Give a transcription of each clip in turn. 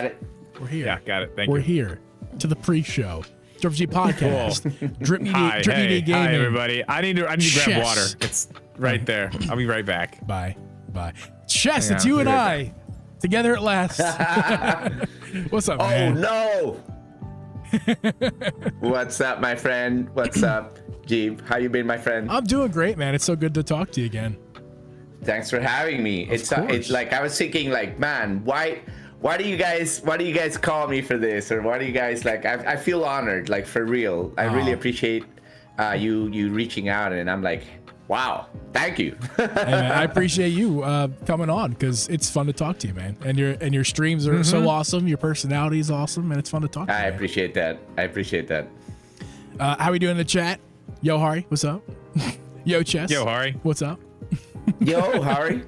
got it. We're here. Yeah, got it. Thank We're you. here to the pre-show. Drip G podcast. Drip Media Hi, Gaming. hi, everybody. I need to grab Chess. water. It's right there. I'll be right back. Bye. Chess, Hang it's on, you and be right I together at last. What's up, man? Oh no! What's up, my friend? What's up, Jeep? How you been, my friend? I'm doing great, man. It's so good to talk to you again. Thanks for having me. It's like I was thinking, like, man, why do you guys call me for this, or why do you guys like? I feel honored, like, for real. I really appreciate you reaching out, and I'm like, wow, thank you. Hey, man, I appreciate you coming on because it's fun to talk to you, man. And your streams are so awesome. Your personality is awesome, and it's fun to talk to you. I appreciate that. How we doing in the chat? Yo, Hari, what's up? Yo, Chess. Yo, Hari. What's up? Yo, Hari.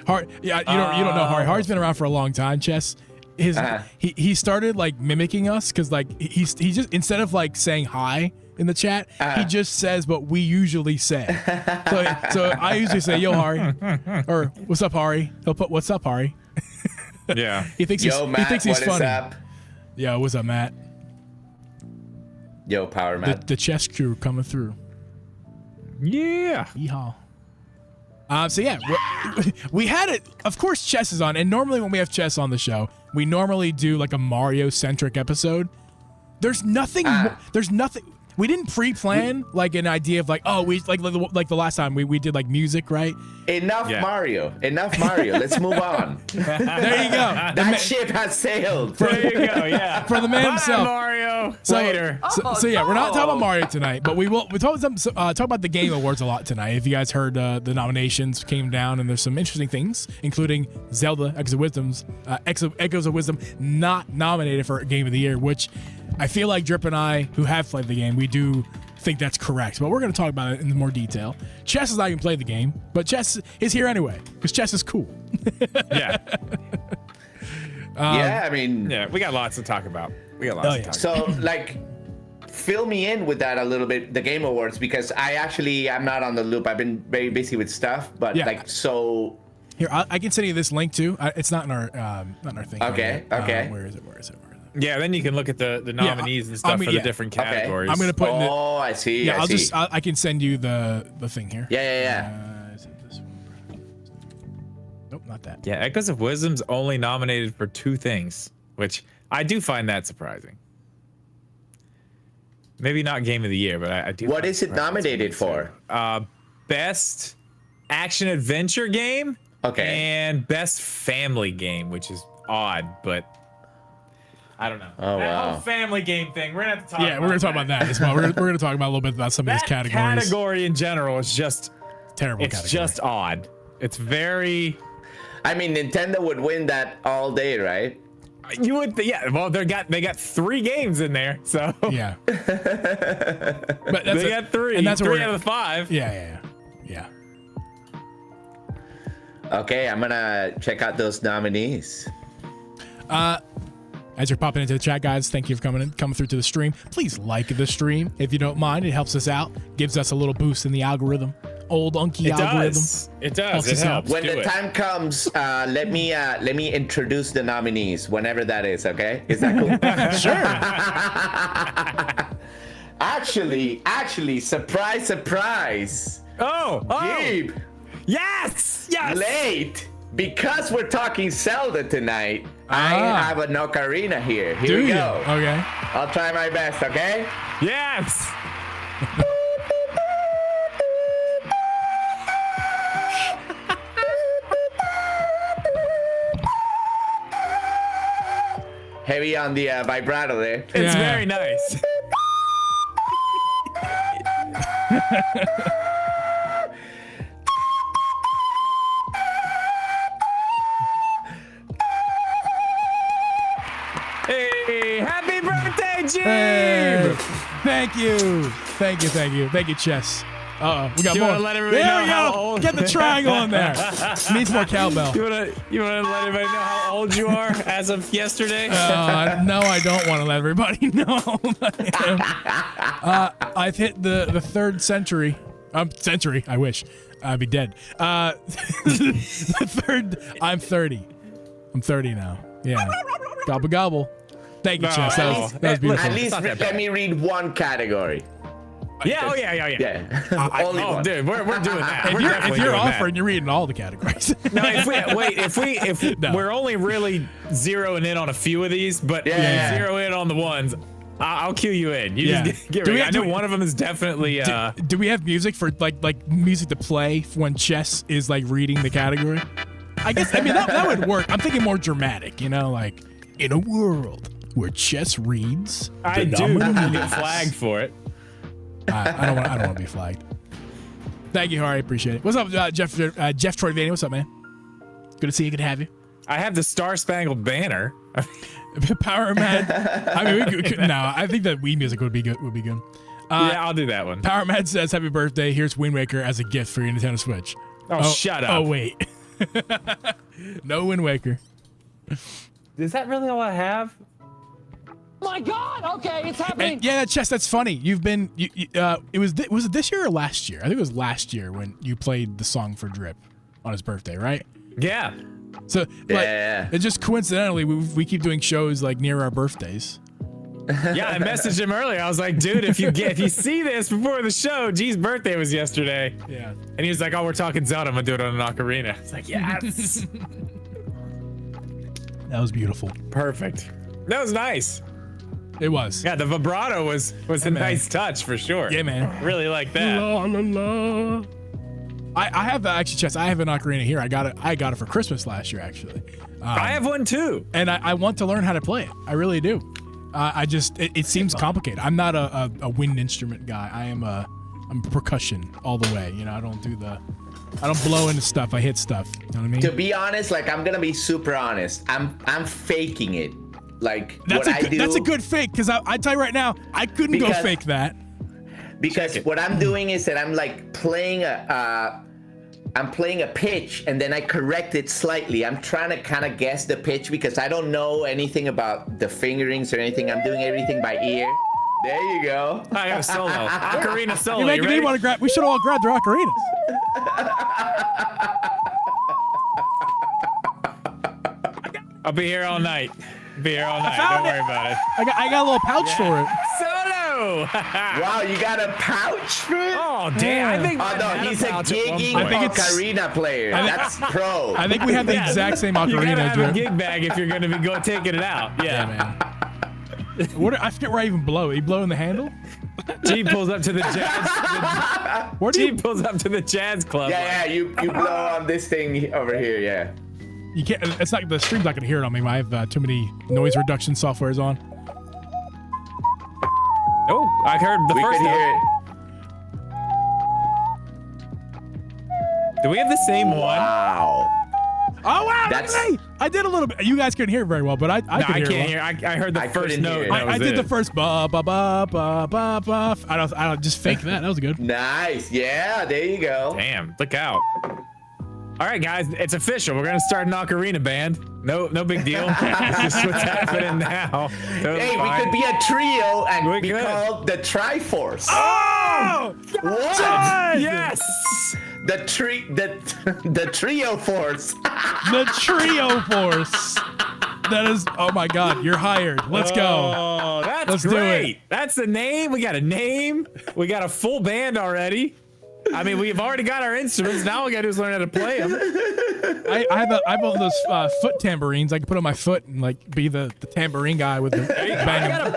Hari, yeah, you don't know Hari. Hari's been around for a long time. Chess, he started like mimicking us because like he just, instead of like saying hi in the chat, he just says what we usually say. So I usually say yo Hari or what's up Hari. He'll put what's up Hari. Yeah. He thinks Yo, Matt, he thinks he's what funny. is up? Yo, what's up, Matt? Yo, Power Matt. The chess crew coming through. Yeah. Yeehaw. So yeah, we had it. Of course, Chess is on, and normally when we have Chess on the show, we normally do like a Mario-centric episode. There's nothing. There's nothing. We didn't pre-plan like an idea of like, oh, we like the last time we did like music, right? Enough Mario. Let's move on. There you go. That ship has sailed. There you go. Yeah. For the man Bye, himself. Mario. So, Later. So yeah, we're not talking about Mario tonight, but we talk about the Game Awards a lot tonight. If you guys heard the nominations came down, and there's some interesting things, including Zelda Echoes of Wisdom not nominated for Game of the Year, which I feel like Drip and I, who have played the game, we do think that's correct. But we're going to talk about it in more detail. Chess has not even played the game, but Chess is here anyway because Chess is cool. Yeah. Yeah, I mean, Yeah, we got lots to talk about. To talk about. so like, fill me in with that a little bit, the Game Awards, because I'm not on the loop. I've been very busy with stuff, but Here, I can send you this link too. It's not in our thing. Okay. Where is it? Yeah, then you can look at the nominees and stuff for the different categories. I'm gonna put. I see. Yeah, I can send you the thing here. Yeah. Is it this one? Nope, not that. Yeah, Echoes of Wisdom's only nominated for 2 things, which I do find that surprising. Maybe not Game of the Year, but I do. What is it nominated for? Best action adventure game. Okay. And best family game, which is odd, but I don't know. Oh, that wow. whole family game thing. We're gonna have to talk. Yeah, we're gonna talk about that as well. We're gonna talk about a little bit about some of these categories. Category in general is just terrible. It's just odd. It's very. I mean, Nintendo would win that all day, right? You would, yeah. Well, they got 3 games in there, so yeah. But they got 3, and that's 3 out of the 5. Yeah. Okay, I'm gonna check out those nominees. As you're popping into the chat, guys, thank you for coming through to the stream. Please like the stream if you don't mind. It helps us out, gives us a little boost in the algorithm. Old unky algorithm. It does. It helps. When the time comes, let me introduce the nominees whenever that is. Okay, is that cool? Sure. Actually, surprise. Oh. Gabe. Yes. Late. Because we're talking Zelda tonight, I have an ocarina here. Here we go. Okay. I'll try my best, okay? Yes. Heavy on the vibrato there. It's very nice. Hey, happy birthday, Jim! Hey, thank you, Chess. We got You more. wanna let everybody there know we how go. old- Get the triangle in there. Needs more cowbell. You wanna let everybody know how old you are as of yesterday? No, I don't want to let everybody know. I've hit the 3rd century. Century. I wish I'd be dead. The 3rd. I'm 30. I'm 30 now. Yeah. Gobble gobble. Thank you, No. Chess. That was beautiful. At least not that let bad. me read one category. Yeah. Yeah. I- Only one. Dude, we're doing that. If We're you're, definitely if you're doing that. offering, you're reading all the categories. No, if No. we're only really zeroing in on a few of these, but Yeah. zero in on the ones, I'll cue you in. You Yeah. just get Do we ready. have- I know do we- one of them is definitely. Do we have music for like music to play when Chess is like reading the category? I guess that would work. I'm thinking more dramatic, like in a world where Chess reads. I the do. You nominees. get flagged for it. I don't want to be flagged. Thank you, Hari. Appreciate it. What's up, Jeff Troyvani? What's up, man? Good to see you. Good to have you. I have the Star Spangled Banner. Power Mad. I mean, no, I think that Wii music would be good. Yeah, I'll do that one. Power Mad says, "Happy birthday! Here's Wind Waker as a gift for your Nintendo Switch." Oh, shut up. Oh wait, no Wind Waker. Is that really all I have? My God! Okay, it's happening. And yeah, Chess, that's funny. You've been. Was it this year or last year? I think it was last year when you played the song for Drip on his birthday, right? Yeah. So Yeah. it just coincidentally we keep doing shows like near our birthdays. Yeah, I messaged him earlier. I was like, dude, if you see this before the show, G's birthday was yesterday. Yeah. And he was like, oh, we're talking Zelda. I'm gonna do it on an ocarina. I was like, yes. That was beautiful. Perfect. That was nice. It was. Yeah, the vibrato was a nice touch for sure. Yeah, man. Really like that. La, la, la. I have actually, Chess. I have an ocarina here. I got it for Christmas last year, actually. I have one too. And I want to learn how to play it. I really do. It seems complicated. I'm not a wind instrument guy. I'm percussion all the way. I don't blow into stuff. I hit stuff. You know what I mean? To be honest, like I'm gonna be super honest. I'm faking it. Like That's a good fake, because I tell you right now, I couldn't go Because- fake that. Because what I'm doing is that I'm like playing a pitch and then I correct it slightly. I'm trying to kind of guess the pitch because I don't know anything about the fingerings or anything. I'm doing everything by ear. There you go. I got a solo. Ocarina solo. You You making me ready? want to grab? We should all grab their ocarinas. I'll be here all night. Be here all night. Don't worry about it. I got a little pouch for it. Solo. Wow, you got a pouch for it? Oh damn! I think. Oh mine no, had he's a pouch at one gigging point. I think it's- ocarina player. That's pro. I think we have the Yeah. exact same You gotta ocarina, have a Drew. gig bag if you're gonna be taking it out. Yeah, Yeah, man. I forget where I even blow. You blow in the handle? G pulls up to the jazz. Where do G you? pulls up to the jazz club. Yeah, you blow on this thing over here, yeah. You can't. It's not the stream's not gonna hear it on me. I have too many noise reduction softwares on. Oh, I heard the We first could one. hear it. Do we have the same one? Wow. Oh wow! That's- Hey, I did a little bit. You guys couldn't hear it very well, but I No, could I hear can't it. hear. I heard the I first couldn't note. hear it. and that I was did the it. first ba ba ba ba ba ba. I don't just fake that. That was good. Nice. Yeah, there you go. Damn, look out. All right, guys, it's official. We're gonna start an ocarina band. No big deal. It's just what's happening now. Totally Hey, we fine. could be a trio and We be could. called the Triforce. Oh! What? Yes! The trio force. The trio force. That is. Oh my God! You're hired. Let's go. Oh, that's Let's do great. it. That's the name. We got a name. We got a full band already. I mean, we've already got our instruments. Now all we got to do is learn how to play them. I have one of those foot tambourines. I can put on my foot and like be the tambourine guy with the I bang. got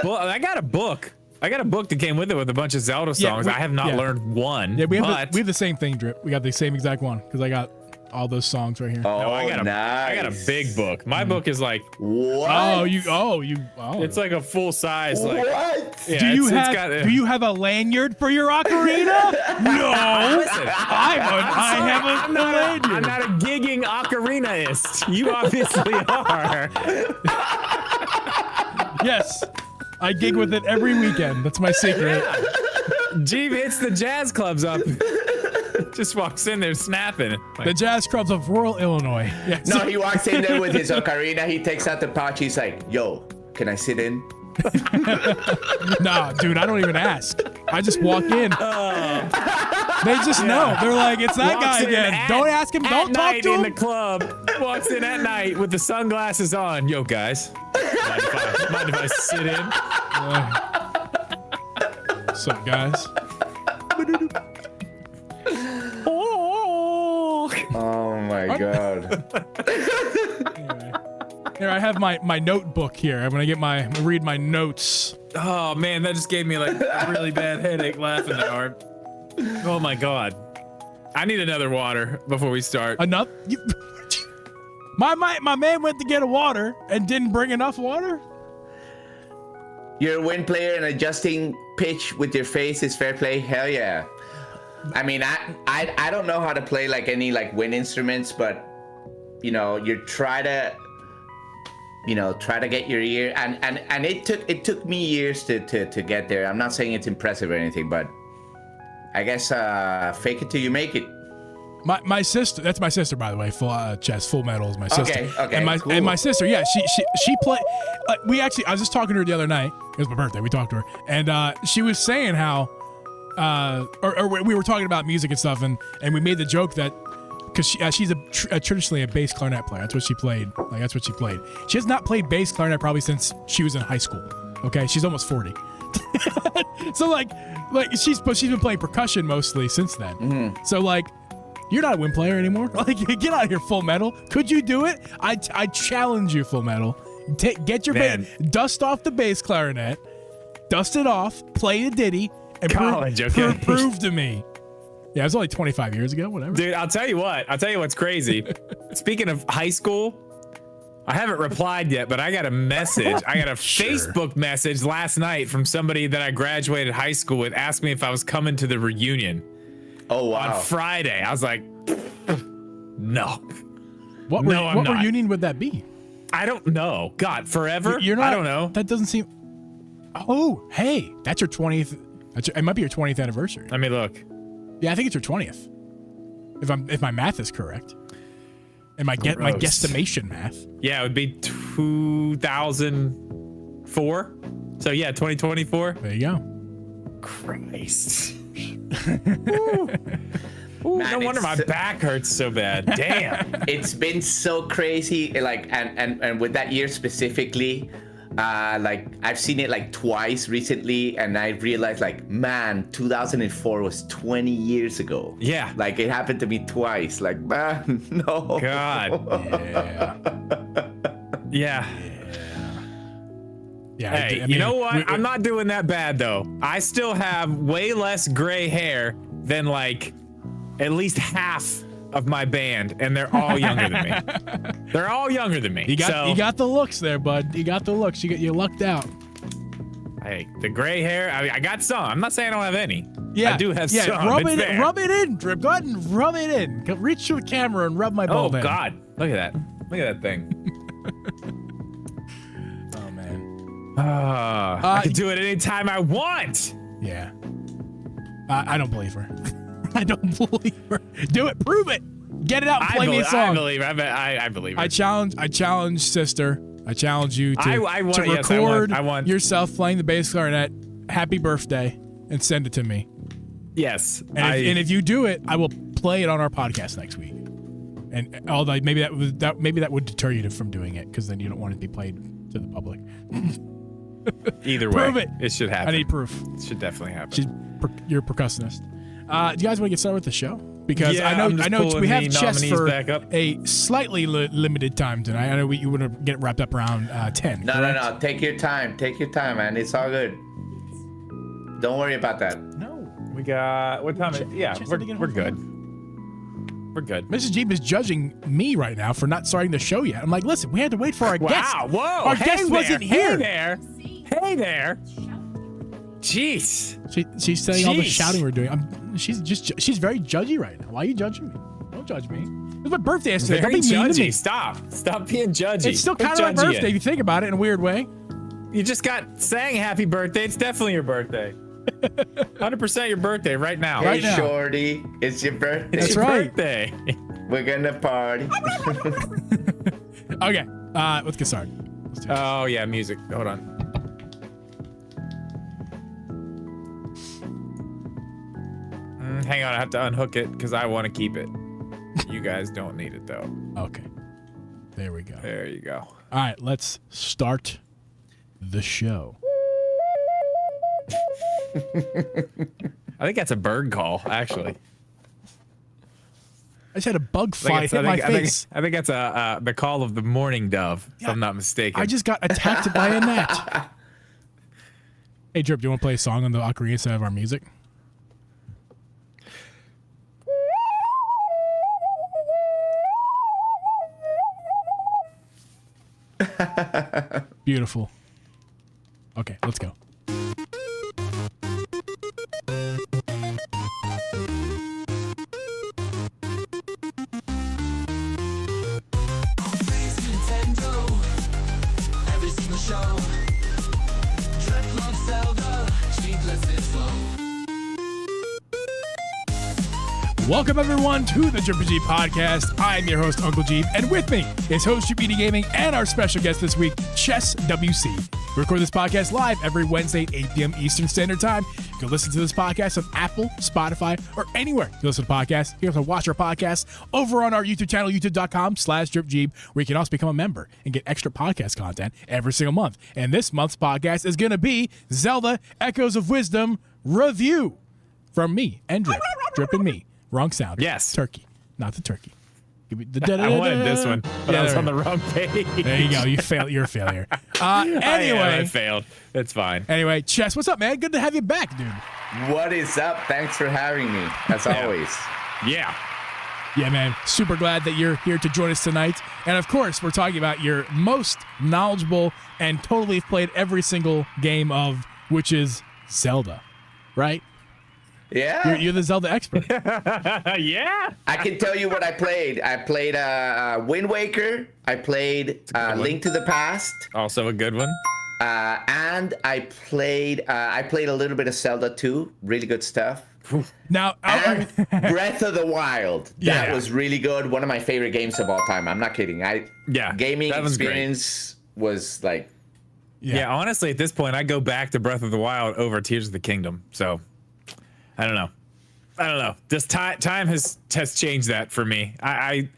a book. I got a book that came with it with a bunch of Zelda Yeah, songs. we- I have not yeah. learned one. Yeah, we have but the the same thing, Drip. We got the same exact one because I got all those songs right here. Oh, no, I got a nice. big book. My book is like What? Oh, it's like a full size. Like What? yeah, Do you it's have got, do you have a lanyard for your ocarina? No. Listen, I have a I'm lanyard. not a gigging ocarinaist. You obviously are. Yes. I gig with it every weekend. That's my secret. Jeeve hits the jazz clubs up. Just walks in there snapping. The Jazz Clubs of rural Illinois. Yes. No, he walks in there with his ocarina. He takes out the pouch. He's like, "Yo, can I sit in?" Nah, dude, I don't even ask. I just walk in. They just know. They're like, it's that Walks guy in again. Don't ask him. Don't talk to in him. the club. Walks in at night with the sunglasses on. Yo, guys. Mind if I sit in? What's up, guys? Oh my god. Anyway. Here, I have my notebook here. I'm gonna read my notes. Oh man, that just gave me like a really bad headache laughing that hard. Oh my god. I need another water before we start. Enough? My man went to get a water and didn't bring enough water? You're a win player and adjusting pitch with your face is fair play. Hell yeah. I mean, I don't know how to play like any like wind instruments, but you know, you try to get your ear, and it took me years to get there. I'm not saying it's impressive or anything, but I guess fake it till you make it. My sister, that's my sister, by the way. Full Metal is my sister. Okay, and my sister, yeah, she played. I was just talking to her the other night. It was my birthday. We talked to her, and she was saying how, or we were talking about music and stuff, and we made the joke that because she's traditionally a bass clarinet player. That's what she played. Like that's what she played. She has not played bass clarinet probably since she was in high school. Okay, she's almost 40. So like she's been playing percussion mostly since then. Mm-hmm. So like. You're not a wind player anymore. Like, get out of here, Full Metal. Could you do it? I challenge you, Full Metal. Get your dust off the bass clarinet, dust it off, play a ditty, and prove to me. Yeah, it was only 25 years ago. Whatever. Dude, I'll tell you what's crazy. Speaking of high school, I haven't replied yet, but I got a message. I got a Facebook message last night from somebody that I graduated high school with, asked me if I was coming to the reunion. Oh wow! On Friday, I was like, no. What reunion would that be? I don't know. God, forever? You're not. I don't know. That doesn't seem. Oh, hey, that's your 20th. It might be your 20th anniversary. Let me look. Yeah, I think it's your 20th. If my math is correct, and my guesstimation math. Yeah, it would be 2004. So yeah, 2024. There you go. Christ. Ooh, man, no wonder my back hurts so bad. Damn. It's been so crazy, like, and with that year specifically, like I've seen it like twice recently, and I realized like, man, 2004 was 20 years ago. Yeah. Like it happened to me twice. Like, man, no. God. Yeah. Yeah, hey, I mean, you know what? I'm not doing that bad though. I still have way less gray hair than like at least half of my band, and they're all younger than me. They're all younger than me. You got the looks there, bud. You got the looks. You lucked out. Hey, the gray hair. I got some. I'm not saying I don't have any. Yeah, I do have some. Rub it in, Drip. Go ahead and rub it in. Reach to the camera and rub my bald head. Oh God, look at that. Look at that thing. I can do it anytime I want. Yeah. I don't believe her. I don't believe her. Do it. Prove it. Get it out and play me a song. I believe her. I challenge sister. I challenge you to record yourself playing the bass clarinet. Happy birthday, and send it to me. Yes. And if you do it, I will play it on our podcast next week. And although maybe that would deter you from doing it, because then you don't want it to be played to the public. Either way, prove it. It should happen. I need proof. It should definitely happen. You're a percussionist. Do you guys want to get started with the show? Because I know we have chess for a slightly limited time tonight. I know you want to get wrapped up around 10. No. Take your time, man. It's all good. Don't worry about that. No. We got what time? We're good. We're good. Mrs. Jeep is judging me right now for not starting the show yet. I'm like, listen, we had to wait for our guest. Whoa! Our guest wasn't here. Hey there. Jeez. She's saying all the shouting we're doing. She's very judgy right now. Why are you judging me? Don't judge me. It was my birthday yesterday. Don't be mean to me. Stop being judgy. It's still kind of my birthday if you think about it in a weird way. You just got sang happy birthday. It's definitely your birthday. 100% your birthday right now. Hey, shorty, it's your birthday. That's right. Birthday. We're gonna party. Okay, let's get started. Oh yeah, music. Hold on. hang on. I have to unhook it because I want to keep it. You guys don't need it though. Okay. There we go. There you go. All right, let's start the show. I think that's a bird call, actually. I just had a bug fly hit I my think, face. I think that's the call of the mourning dove, if I'm not mistaken. I just got attacked by a gnat. Hey, Drip, do you want to play a song on the ocarina instead of our music? Beautiful. Okay, let's go. Every single show. Legend of Zelda. Speedless and slow. Welcome, everyone, to the Drip G podcast. I'm your host, Uncle Jeep, and with me is host GPD Gaming and our special guest this week, Chess WC. We record this podcast live every Wednesday at 8 p.m. Eastern Standard Time. You can listen to this podcast on Apple, Spotify, or anywhere you listen to podcasts. You can also watch our podcast over on our YouTube channel, youtube.com/DripJeep, where you can also become a member and get extra podcast content every single month. And this month's podcast is going to be Zelda Echoes of Wisdom review from me and Drip. Drip and me. Wrong sound. Yes. Turkey. Not the turkey. Give me the I wanted this one, but I was on the wrong page. There you go. You failed. You're a failure. Anyway. I failed. It's fine. Anyway, Chess, what's up, man? Good to have you back, dude. What is up? Thanks for having me, as always. Yeah. Yeah, man. Super glad that you're here to join us tonight. And of course, we're talking about your most knowledgeable and totally played every single game of, which is Zelda, right? Yeah. You're the Zelda expert. Yeah. I can tell you what I played. I played Wind Waker. I played Link to the Past. Also a good one. And I played a little bit of Zelda 2. Really good stuff. Now, And Breath of the Wild. That Yeah. was really good. One of my favorite games of all time. I'm not kidding. Gaming that one's experience was like... Yeah, honestly, at this point, I go back to Breath of the Wild over Tears of the Kingdom. So, I don't know. This time has changed that for me. I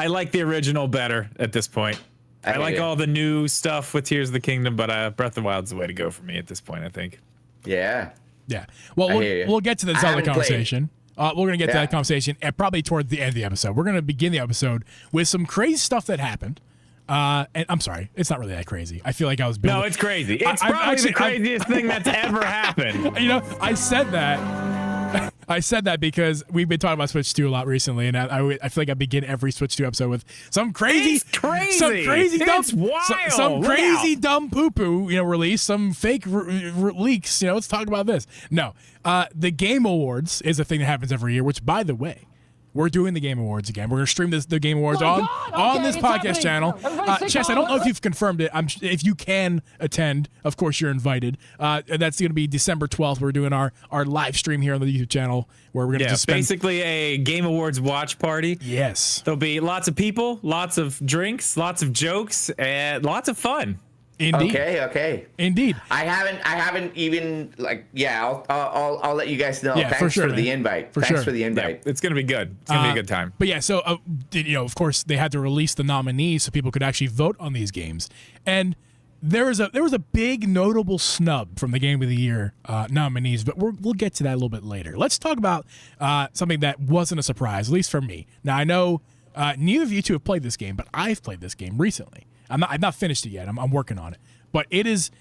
like the original better at this point. I like all the new stuff with Tears of the Kingdom, but Breath of the Wild's the way to go for me at this point, I think. Yeah. yeah. Well, we'll get to the Zelda haven't conversation. We're going to get to that conversation probably toward the end of the episode. We're going to begin the episode with some crazy stuff that happened. And I'm sorry, it's not really that crazy. I feel like I was building. No, it's crazy. It's probably the craziest thing that's ever happened. You know, I said that because we've been talking about Switch 2 a lot recently, and I feel like I begin every Switch 2 episode with some crazy dumb poo-poo, release, some fake leaks. Let's talk about this. No, the Game Awards is a thing that happens every year, which, by the way, we're doing the Game Awards again. We're going to stream the Game Awards on this podcast channel. Chess, I don't know if you've confirmed it. If you can attend, of course, you're invited. That's going to be December 12th. We're doing our live stream here on the YouTube channel where we're going to just spend... basically a Game Awards watch party. Yes. There'll be lots of people, lots of drinks, lots of jokes, and lots of fun. Indeed. Okay. Indeed. I haven't even I'll let you guys know. Yeah, Thanks for the invite. For Thanks sure. for the invite. It's gonna be good. It's gonna be a good time. But yeah, so of course they had to release the nominees so people could actually vote on these games. And there was a big notable snub from the Game of the Year nominees, but we'll get to that a little bit later. Let's talk about something that wasn't a surprise, at least for me. Now I know neither of you two have played this game, but I've played this game recently. I've not finished it yet. I'm working on it. But it's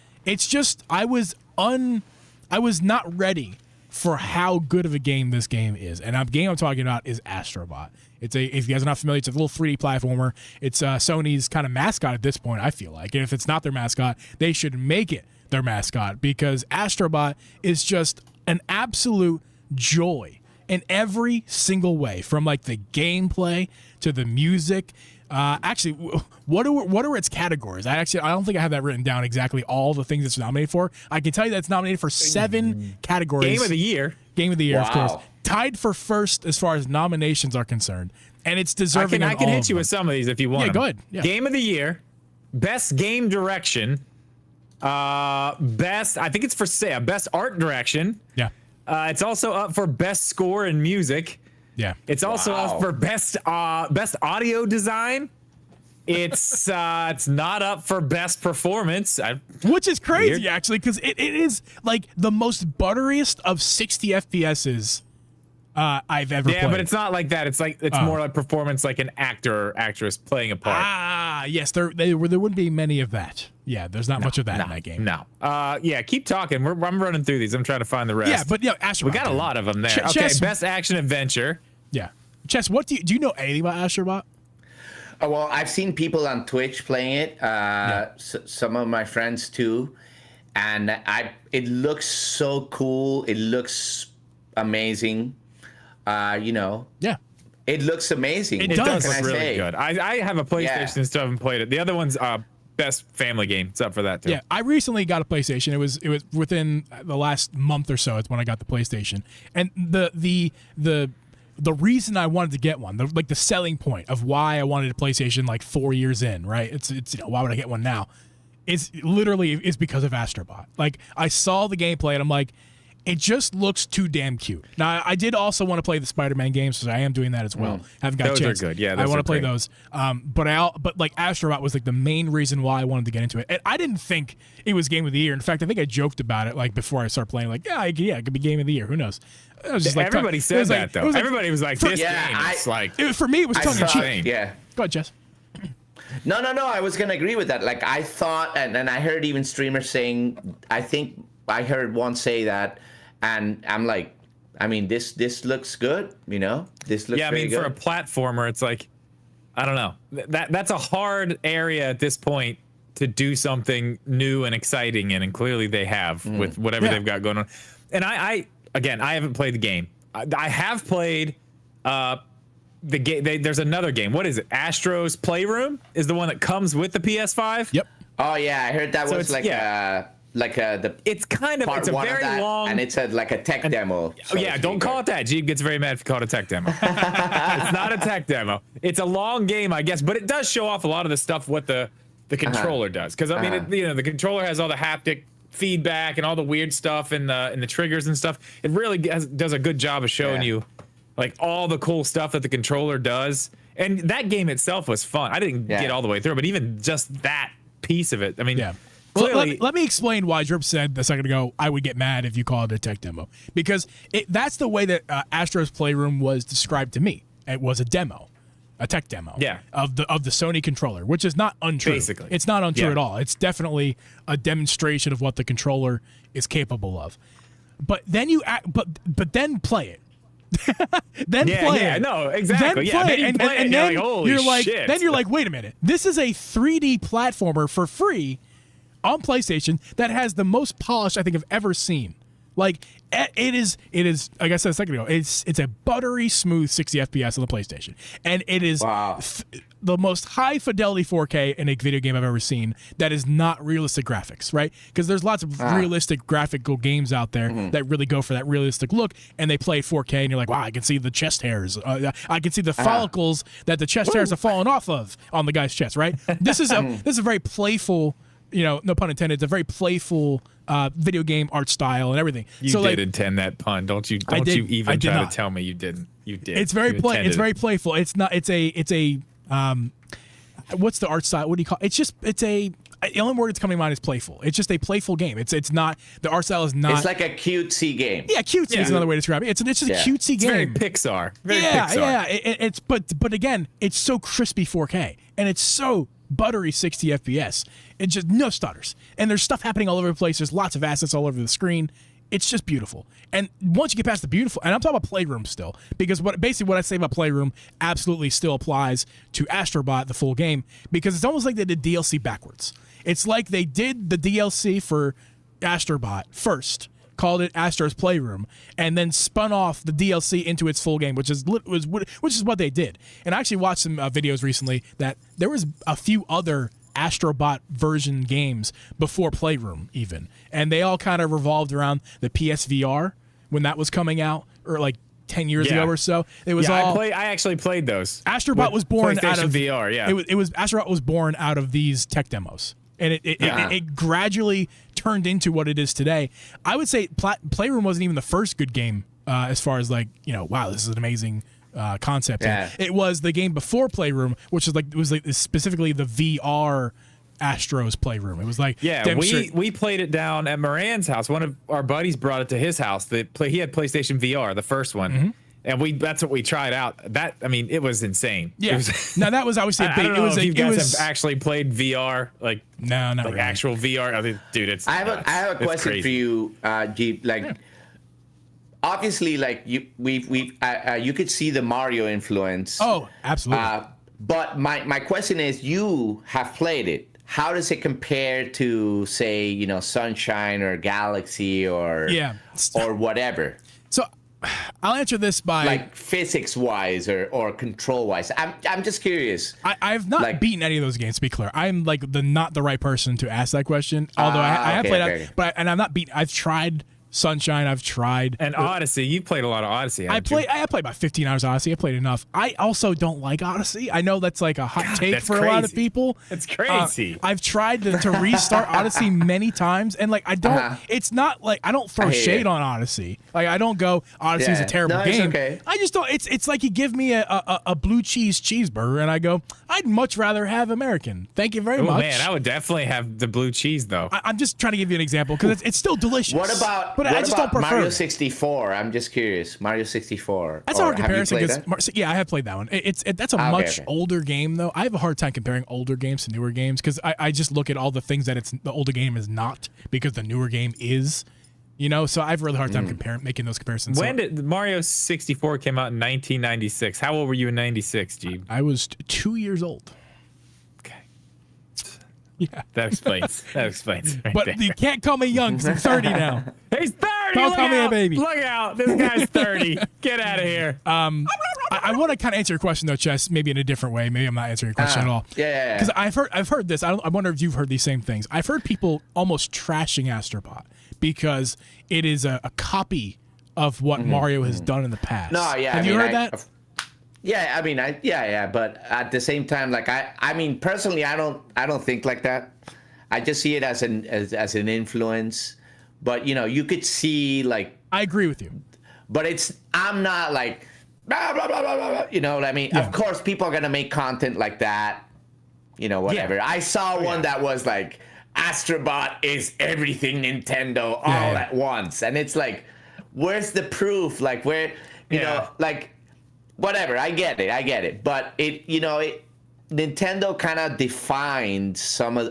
just I was not ready for how good of a game this game is. And the game I'm talking about is Astrobot. If you guys are not familiar, it's a little 3D platformer. It's Sony's kind of mascot at this point, I feel like. And if it's not their mascot, they should make it their mascot, because Astrobot is just an absolute joy in every single way, from like the gameplay to the music. Actually, what are its categories? I don't think I have that written down exactly, all the things it's nominated for. I can tell you that it's nominated for 7 categories. Game of the Year. Game of the Year, Wow. of course. Tied for first as far as nominations are concerned. And it's deserving I of can all hit of you them. with some of these if you want. Yeah, go ahead. Yeah. Game of the Year, Best Game Direction, Best, I think it's for Best Art Direction, Yeah. It's also up for best score in music. Yeah. It's also up for best audio design. It's not up for best performance. Which is crazy, Weird. actually, because it is like the most butteriest of 60 FPSs I've ever played. Yeah, but it's not like that. It's like more like performance, like an actor or actress playing a part. Ah, yes, there wouldn't be many of that. Yeah, there's not much of that in that game. No. Yeah, keep talking. I'm running through these. I'm trying to find the rest. Yeah, but Astrobot. we got a lot of them there. Okay, Chess, best action adventure. Yeah, Chess. What do you know anything about Astrobot? Oh, well, I've seen people on Twitch playing it. Some of my friends too, and it looks so cool. It looks amazing. Yeah. It looks amazing. It It does. does look really good. I have a PlayStation and still haven't played it. The other one's best family game. It's up for that too. Yeah, I recently got a PlayStation. It was within the last month or so. It's when I got the PlayStation, and the reason I wanted to get one, the selling point of why I wanted a PlayStation like 4 years in, right? It's why would I get one now? It's because of Astrobot. Like I saw the gameplay and I'm like, it just looks too damn cute. Now I did also want to play the Spider-Man games, so I am doing that as well. Haven't got Those a chance. are good. Yeah, I those want are to play great. those. But like Astrobot was like the main reason why I wanted to get into it. And I didn't think it was Game of the Year. In fact, I think I joked about it like before I started playing. Like, yeah, it could be Game of the Year. Who knows? It was just like Everybody said that though. Everybody was like, this Yeah, game is like. for me, it was tongue in cheek. Yeah. Go ahead, Jess. No. I was gonna agree with that. Like I thought, and I heard even streamers saying. I think I heard one say that, and I'm like, I mean, this looks good. This looks. Yeah, I very mean, good. for a platformer, it's like, I don't know. That's a hard area at this point to do something new and exciting in, and clearly they have with whatever they've got going on. And I haven't played the game. I have played the game. There's another game. What is it? Astro's Playroom is the one that comes with the PS5. Yep. Oh yeah, I heard that So was it's- the. It's kind of part it's a one of very that, long and it's like a tech demo. Oh, yeah, don't call it that. Jeep gets very mad if you call it a tech demo. It's not a tech demo. It's a long game, I guess, but it does show off a lot of the stuff what the controller does. Because I mean, the controller has all the haptic feedback and all the weird stuff and the triggers and stuff. It really does a good job of showing you like all the cool stuff that the controller does. And that game itself was fun. I didn't get all the way through, but even just that piece of it. I mean, Yeah. clearly, Well, let me explain why Drip said a second ago I would get mad if you call it a tech demo, because that's the way that Astro's Playroom was described to me. It was a demo, a tech demo, of the Sony controller, which is not untrue. Basically, it's not untrue Yeah. at all. It's definitely a demonstration of what the controller is capable of. But then but then play it. Then play it. No, exactly. Then Yeah, play then you it, play it and then you're like, holy shit. Then you're like, wait a minute. This is a 3D platformer for free on PlayStation that has the most polish I think I've ever seen. Like it is like I said a second ago, it's a buttery smooth 60 FPS on the PlayStation. And it is the most high fidelity 4K in a video game I've ever seen that is not realistic graphics, right? Because there's lots of realistic graphical games out there that really go for that realistic look, and they play 4K, and you're like, wow, I can see the chest hairs. I can see the follicles that the chest hairs are falling off of on the guy's chest, right? This is a very playful, no pun intended, it's a very playful video game art style and everything. You did intend that pun. Don't you even try to tell me you didn't. You did. It's very it's very playful. It's not it's a what's the art style? What do you call it? The only word that's coming to mind is playful. It's just a playful game. It's not, the art style is not. It's like a cutesy game. Yeah, cutesy is another way to describe it. It's just a cutesy It's game. very Pixar. Very yeah, Pixar. yeah. But again, it's so crispy 4K and it's so buttery 60 FPS. It's just no stutters. And there's stuff happening all over the place. There's lots of assets all over the screen. It's just beautiful. And once you get past the beautiful, and I'm talking about Playroom still, because what I say about Playroom absolutely still applies to Astrobot, the full game, because it's almost like they did DLC backwards. It's like they did the DLC for Astrobot first, called it Astro's Playroom, and then spun off the DLC into its full game, which is what they did. And I actually watched some videos recently that there was a few other Astrobot version games before Playroom even, and they all kind of revolved around the PSVR when that was coming out, or like 10 years ago or so. It was all. I actually played those. Astrobot was born out of VR. Yeah, it was Astrobot was born out of these tech demos, and it gradually turned into what it is today. I would say Playroom wasn't even the first good game as far as like, wow, this is an amazing concept. Yeah. It was the game before Playroom, which was specifically the VR Astros Playroom. It was like we played it down at Moran's house. One of our buddies brought it to his house. He had PlayStation VR, the first one. And that's what we tried out. It was insane. Yeah. Now that was obviously a big. I don't know if you guys have actually played VR, no, not really. actual VR. I mean, dude, it's. I have a question crazy. for you, Jeep. Obviously, you could see the Mario influence. Oh, absolutely. But my question is, you have played it. How does it compare to, say, Sunshine or Galaxy or whatever? So I'll answer this by physics-wise or control-wise. I'm just curious. I've not beaten any of those games, to be clear. I'm not the right person to ask that question. Although I have played out, but I'm not beaten. I've tried Sunshine. I've tried Odyssey. You played a lot of Odyssey. I played about 15 hours of Odyssey. I played enough. I also don't like Odyssey. I know that's like a hot take for a lot of people. It's crazy. I've tried to restart Odyssey many times, and I don't. It's not like I don't throw shade on Odyssey. I don't go Odyssey's a terrible game. Okay. I just don't. It's like you give me a blue cheese cheeseburger, and I go, I'd much rather have American. Thank you very much. Man, I would definitely have the blue cheese though. I'm just trying to give you an example because it's still delicious. What about? But I just don't prefer Mario 64? I'm just curious. Mario 64. That's a hard comparison because I have played that one. That's a much older game though. I have a hard time comparing older games to newer games because I just look at all the things that the older game is not because the newer game is. So I have a really hard time making those comparisons. When did Mario 64 came out in 1996? How old were you in 96, G? I was 2 years old. Okay. Yeah. That explains. Right but there. you can't call me young because I'm 30 now. He's 30. Don't call me a baby. Look out. This guy's 30. Get out of here. I want to kind of answer your question though, Chess, maybe in a different way. Maybe I'm not answering your question at all. Yeah. Because I've heard this. I wonder if you've heard these same things. I've heard people almost trashing Astrobot because it is a copy of what Mario has done in the past. No, yeah. Have you heard that? Yeah. But at the same time, personally, I don't think like that. I just see it as an influence. But you could see I agree with you. But I'm not like blah, blah, blah, blah, blah, you know what I mean? Yeah. Of course, people are gonna make content like that. Whatever. Yeah. I saw one that was like Astrobot is everything Nintendo all at once, and it's like, where's the proof? Like where, whatever. I get it. But Nintendo kind of defined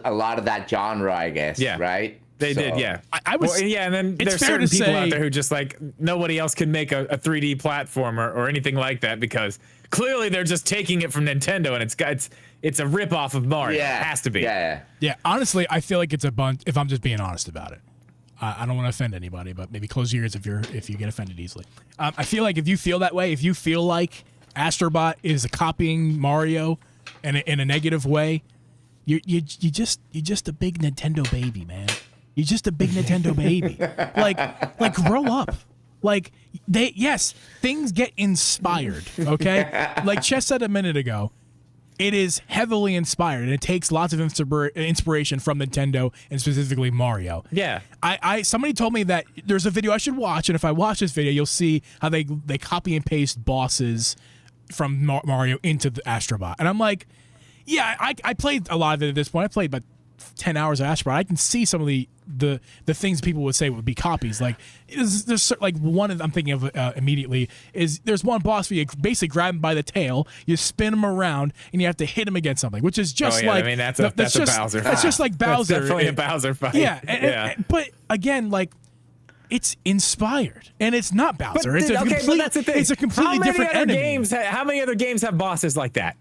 a lot of that genre, I guess. Yeah. Right. They did, yeah. And then there's fair certain people say, out there who just nobody else can make a 3D platformer or anything like that because clearly they're just taking it from Nintendo and it's a ripoff of Mario. Yeah, it has to be. Yeah. Honestly, I feel like it's a bunch. If I'm just being honest about it, I don't want to offend anybody, but maybe close your ears if you get offended easily. I feel like if you feel that way, if you feel like Astrobot is copying Mario in a negative way, you just a big Nintendo baby, man. You're just a big Nintendo baby. Grow up. Things get inspired, okay? Like Chess said a minute ago, it is heavily inspired, and it takes lots of inspiration from Nintendo, and specifically Mario. Yeah. Somebody told me that there's a video I should watch, and if I watch this video, you'll see how they copy and paste bosses from Mario into the Astrobot. And I'm like, yeah, I played a lot of it at this point. I played about 10 hours of Astrobot. I can see some of the things people would say would be copies. There's one I'm thinking of immediately is there's one boss where you basically grab him by the tail, you spin him around, and you have to hit him against something, which is just that's a Bowser fight. It's just like Bowser. That's definitely a Bowser fight. Yeah, but again, it's inspired, and it's not Bowser. But that's the thing. It's a completely different enemy. How many other games have bosses like that?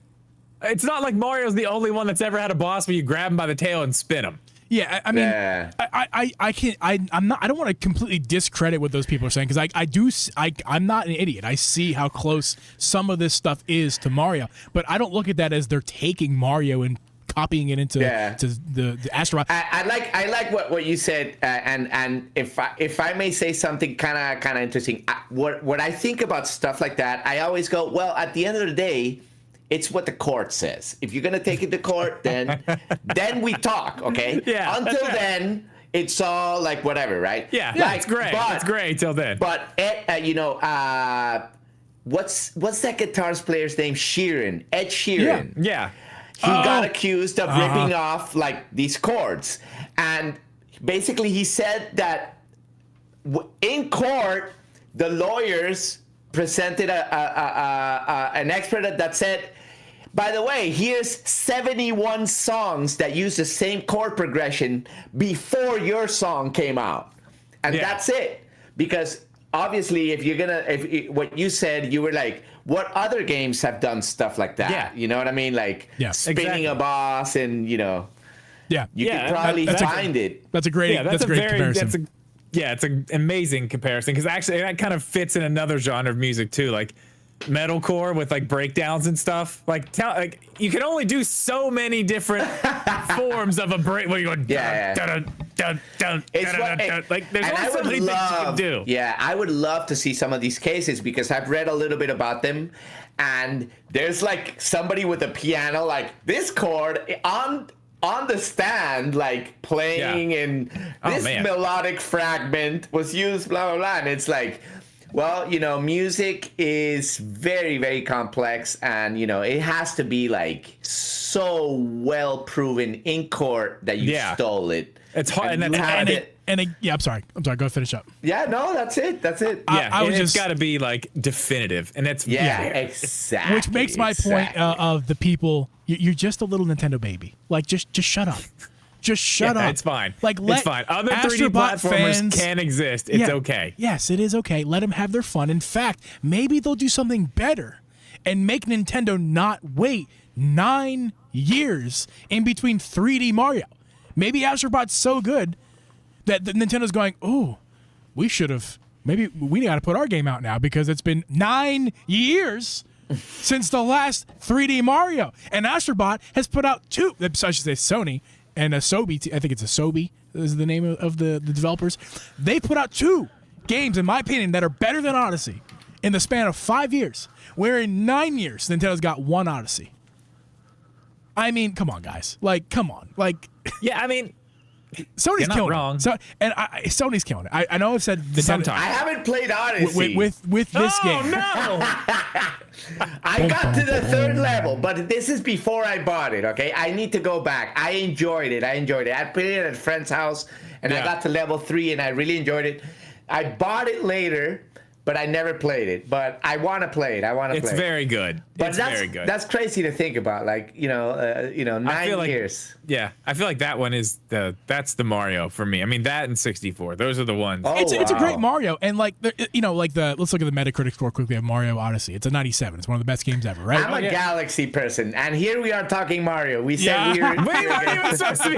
It's not like Mario's the only one that's ever had a boss where you grab him by the tail and spin him. Yeah, I mean, I can't. I'm not. I don't want to completely discredit what those people are saying because I'm not an idiot. I see how close some of this stuff is to Mario, but I don't look at that as they're taking Mario and copying it into the Astrobot. I like what you said, and if I may say something kind of interesting, what I think about stuff like that, I always go, well, at the end of the day, it's what the court says. If you're gonna take it to court, then we talk, okay? Yeah. Until then, it's all like whatever, right? Yeah, like, it's great. But, it's great till then. But what's that guitar player's name? Ed Sheeran. Yeah. He got accused of ripping off like these chords, and basically he said that in court the lawyers presented an expert that said, by the way, here's 71 songs that use the same chord progression before your song came out, and that's it. Because obviously, if what you said, you were like, what other games have done stuff like that? Yeah. You know what I mean? Like spinning a boss, and you could probably find it. That's a great. That's a great comparison. It's an amazing comparison, because actually that kind of fits in another genre of music too, like metalcore with like breakdowns and stuff. Like you can only do so many different forms of a break. Where you go, like there's only so many things you can do. Yeah, I would love to see some of these cases, because I've read a little bit about them, and there's like somebody with a piano, like this chord on the stand, like playing, and this melodic fragment was used, blah blah blah, and it's like, well, music is very, very complex, and it has to be like so well proven in court that you stole it. It's hard, I'm sorry. Go finish up. Yeah, no, that's it. It's got to be like definitive, and that's exactly. Which makes my point of the people. You're just a little Nintendo baby. Like, just shut up. Just shut up. It's fine. Like, it's fine. Other 3D platformers can exist. It's okay. Yes, it is okay. Let them have their fun. In fact, maybe they'll do something better and make Nintendo not wait 9 years in between 3D Mario. Maybe Astrobot's so good that Nintendo's going, oh, we got to put our game out now, because it's been 9 years since the last 3D Mario. And Astrobot has put out two, I should say Sony, and Asobi, I think it's Asobi is the name of the developers. They put out two games, in my opinion, that are better than Odyssey in the span of 5 years. Where in 9 years, Nintendo's got one Odyssey. I mean, come on, guys. Like, come on. Like, yeah, I mean, Sony's killing wrong. it. Sony's killing it. I know I've said sometimes. I haven't played Odyssey with this game. No. I got to the third level, but this is before I bought it. Okay, I need to go back. I enjoyed it. I played it at a friend's house, and I got to level 3, and I really enjoyed it. I bought it later, but I never played it. But I want to play it. It's very good. But very good. That's crazy to think about. Like 9 years. Yeah, I feel like that one is that's the Mario for me. I mean, that and 64. Those are the ones. It's a great Mario, and let's look at the Metacritic score quickly of Mario Odyssey. It's a 97. It's one of the best games ever, right? I'm a Galaxy person, and here we are talking Mario. We said we were. We weren't even supposed to be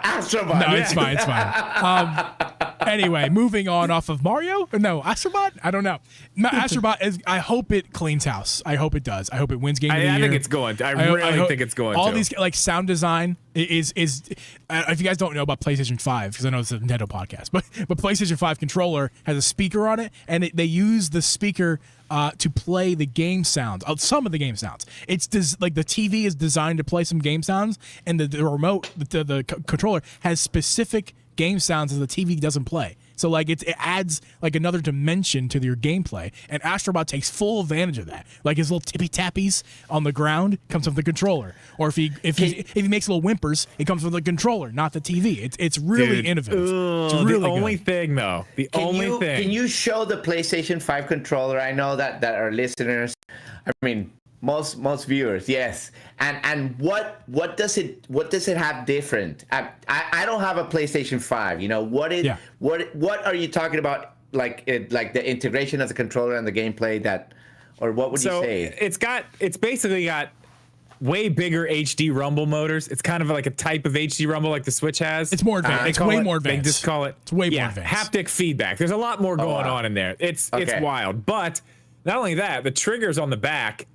Astrobot. No, it's fine. Anyway, moving on off of Mario. No, Astrobot. I don't know. Astrobot I hope it cleans house. I hope it does. I hope it wins Game of the Year. I think it's going to. I really think it's going to. All these like sound design is if you guys don't know about PlayStation 5, because I know it's a Nintendo podcast, but PlayStation 5 controller has a speaker on it, and they use the speaker to play the game sounds. Some of the game sounds. It's like the TV is designed to play some game sounds, and the remote, the controller has specific game sounds that the TV doesn't play. So like it adds like another dimension to your gameplay, and Astrobot takes full advantage of that. Like his little tippy tappies on the ground comes from the controller, or if he makes little whimpers, it comes from the controller, not the TV. It's really innovative. It's really the only thing though. Can you show the PlayStation 5 controller? I know that our listeners, I mean, most viewers, yes. And what does it have different? I don't have a PlayStation 5. What are you talking about? Like the integration of the controller and the gameplay or what would you say? It's basically got way bigger HD rumble motors. It's kind of like a type of HD rumble like the Switch has. It's more advanced. It's way more advanced. They just call it. It's way more advanced. Haptic feedback. There's a lot more going on in there. It's wild. But not only that, the triggers on the back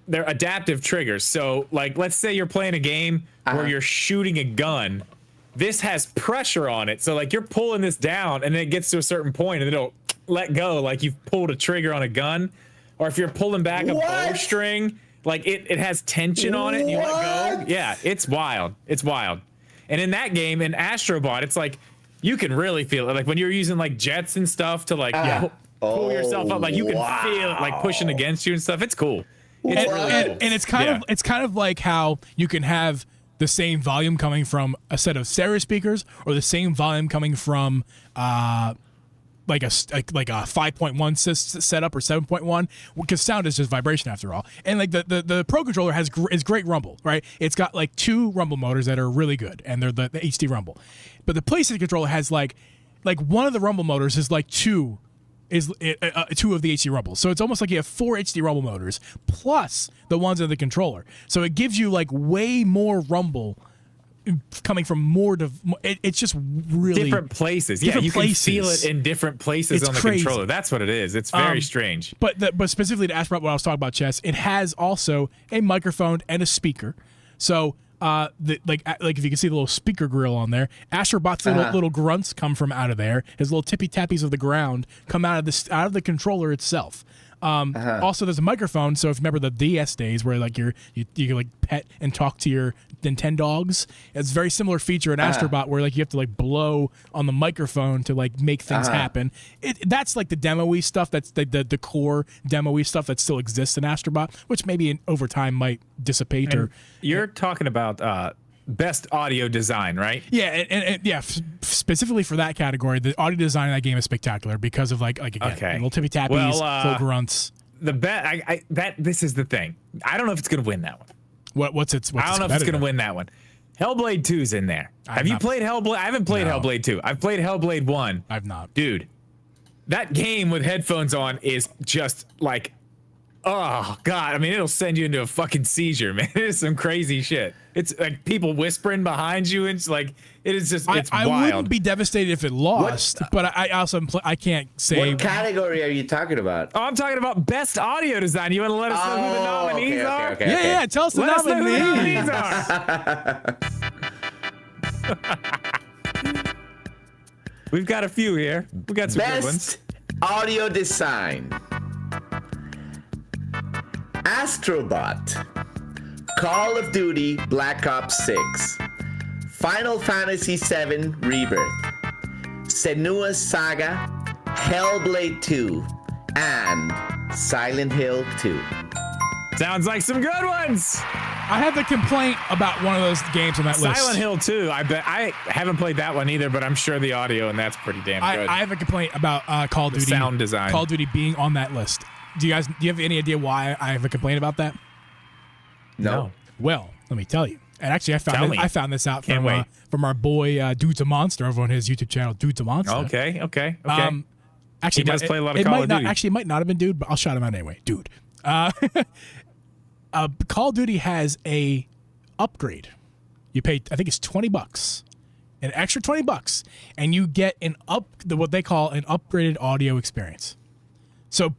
they're adaptive triggers. So like, let's say you're playing a game where you're shooting a gun. This has pressure on it. So like you're pulling this down, and then it gets to a certain point, and it'll let go like you've pulled a trigger on a gun. Or if you're pulling back a bowstring, Like it has tension on it and you let go. Yeah, it's wild. It's wild. And in that game, in Astrobot, it's like you can really feel it. Like when you're using like jets and stuff to like pull yourself up, like you can feel it like pushing against you and stuff. It's cool. It's really cool. And it's kind of like how you can have the same volume coming from a set of stereo speakers or the same volume coming from like a 5.1 setup or 7.1, because sound is just vibration after all. And like the Pro Controller is great rumble, right? It's got like 2 rumble motors that are really good, and they're the HD rumble. But the PlayStation controller has like one of the rumble motors is like 2 of the HD rumbles. So it's almost like you have 4 HD rumble motors plus the ones in the controller. So it gives you like way more rumble coming from more it's just really different places. Yeah, you can feel it in different places on the controller. That's what it is. It's very strange. But specifically to ask about what I was talking about, Chess, it has also a microphone and a speaker. So like if you can see the little speaker grill on there, Astrobot's little grunts come from out of there. His little tippy tappies of the ground come out of the controller itself. Also, there's a microphone. So if you remember the DS days where like you can like pet and talk to your Nintendogs, it's a very similar feature in Astrobot where like you have to like blow on the microphone to like make things happen. That's like the demo-y stuff. That's the core demo-y stuff that still exists in Astrobot, which maybe over time might dissipate. And you're talking about best audio design, right? Yeah, and specifically for that category, the audio design in that game is spectacular because of like again, little tippy tappies, full grunts. This is the thing. I don't know if it's gonna win that one. What's I don't know if it's gonna win that one. Hellblade 2's in there. Have you played Hellblade? I haven't played Hellblade 2. I've played Hellblade 1. I've not. Dude, that game with headphones on is just like, oh God. I mean, it'll send you into a fucking seizure, man. It is some crazy shit. It's like people whispering behind you, and it's like it is just it's wild. I wouldn't be devastated if it lost, but I also I can't say. What category are you talking about? Oh, I'm talking about best audio design. You want to let us know who the nominees are? Yeah, tell us the Let us know who the nominees. nominees are. We've got a few here. We got some good ones. Best audio design: Astrobot, Call of Duty Black Ops 6, Final Fantasy VII Rebirth, Senua's Saga, Hellblade 2, and Silent Hill 2. Sounds like some good ones. I have a complaint about one of those games on that list. Silent Hill 2. I bet I haven't played that one either, but I'm sure the audio and that's pretty damn good. I have a complaint about Call of Duty sound design. Call of Duty being on that list. Do you have any idea why I have a complaint about that? No. Well, let me tell you. And actually, I found this out from our boy Dude's a Monster over on his YouTube channel, Dude's a Monster. Okay. Actually, he does play a lot of Call of Duty. Actually, it might not have been Dude, but I'll shout him out anyway. Dude. Call of Duty has a upgrade. You pay, I think it's $20, an extra $20, and you get what they call an upgraded audio experience. So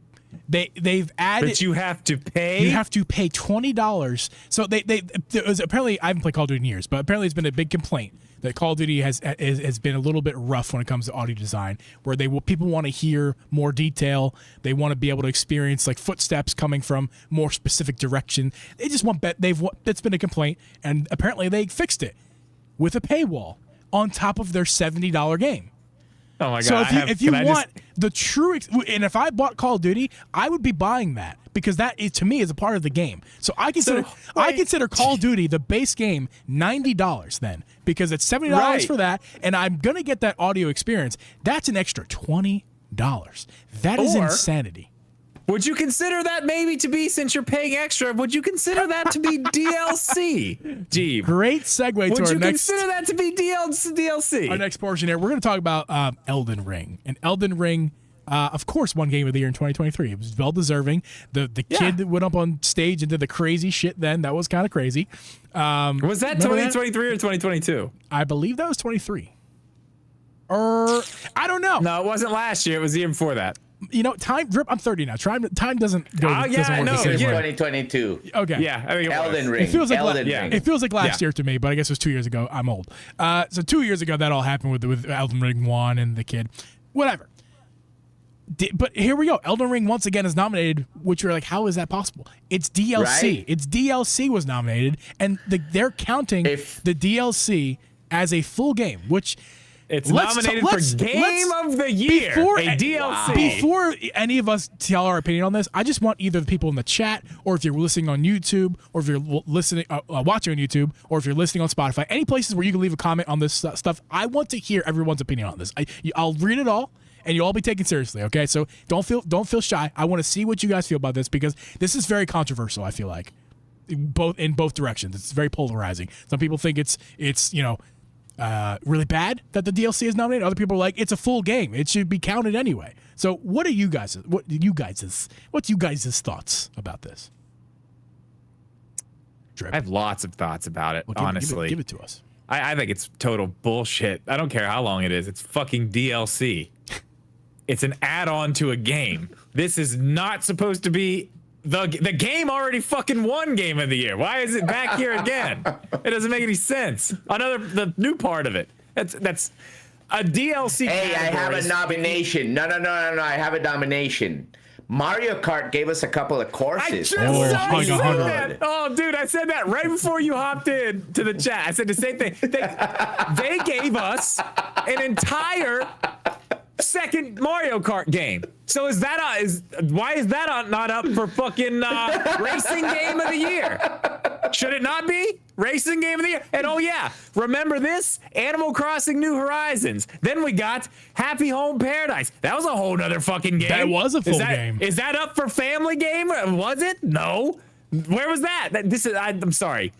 they've added. But you have to pay. You have to pay $20. So there was apparently, I haven't played Call of Duty in years, but apparently it's been a big complaint that Call of Duty has been a little bit rough when it comes to audio design, where people want to hear more detail. They want to be able to experience like footsteps coming from more specific direction. They just want that's been a complaint, and apparently they fixed it with a paywall on top of their $70 game. Oh my God! So if you want the true, and if I bought Call of Duty, I would be buying that because that is, to me, is a part of the game. So I consider Call of Duty the base game $90 then, because it's $70 for that, and I'm gonna get that audio experience. That's an extra $20. That is insanity. Would you consider that maybe to be, since you're paying extra, would you consider that to be DLC? Jeeb. Great segue to our next. Would you consider that to be DLC? Our next portion here, we're going to talk about Elden Ring. And Elden Ring, of course, won Game of the Year in 2023. It was well deserving. The kid that went up on stage and did the crazy shit then. That was kind of crazy. Was that 2023 or 2022? I believe that was 23. I don't know. No, it wasn't last year. It was the year before that. You know, I'm 30 now. Time doesn't go. Oh, yeah, doesn't work the same way. 2022. Okay. Yeah, I think Elden Ring. It feels like Elden Ring. It feels like last year to me, but I guess it was 2 years ago. I'm old. So 2 years ago, that all happened with Elden Ring 1 and the kid. Whatever. But here we go. Elden Ring once again is nominated, which you're like, how is that possible? It's DLC. Right? It's DLC was nominated, and they're counting the DLC as a full game, which it's nominated for Game of the Year, a DLC. Before any of us tell our opinion on this, I just want either the people in the chat, or if you're listening on YouTube, or if you're listening, watching on YouTube, or if you're listening on Spotify, any places where you can leave a comment on this stuff. I want to hear everyone's opinion on this. I'll read it all, and you'll all be taken seriously. Okay, so don't feel shy. I want to see what you guys feel about this, because this is very controversial. I feel like in both directions. It's very polarizing. Some people think it's really bad that the DLC is nominated. Other people are like, it's a full game. It should be counted anyway. So what's you guys' thoughts about this? Drip. I have lots of thoughts about it, honestly. Give it to us. I think it's total bullshit. I don't care how long it is. It's fucking DLC. It's an add-on to a game. This is not supposed to be the game already fucking won Game of the Year. Why is it back here again? It doesn't make any sense. The new part of it. That's a DLC. Hey, I have a nomination. No. I have a nomination. Mario Kart gave us a couple of courses. I just said that. Oh, dude, I said that right before you hopped in to the chat. I said the same thing. They gave us an entire second Mario Kart game. So why is that not up for fucking Racing Game of the Year? Should it not be Racing Game of the Year? And oh yeah, remember this? Animal Crossing New Horizons. Then we got Happy Home Paradise. That was a whole nother fucking game. That was a full game. Is that up for Family Game? Was it? No. Where was that? I'm sorry.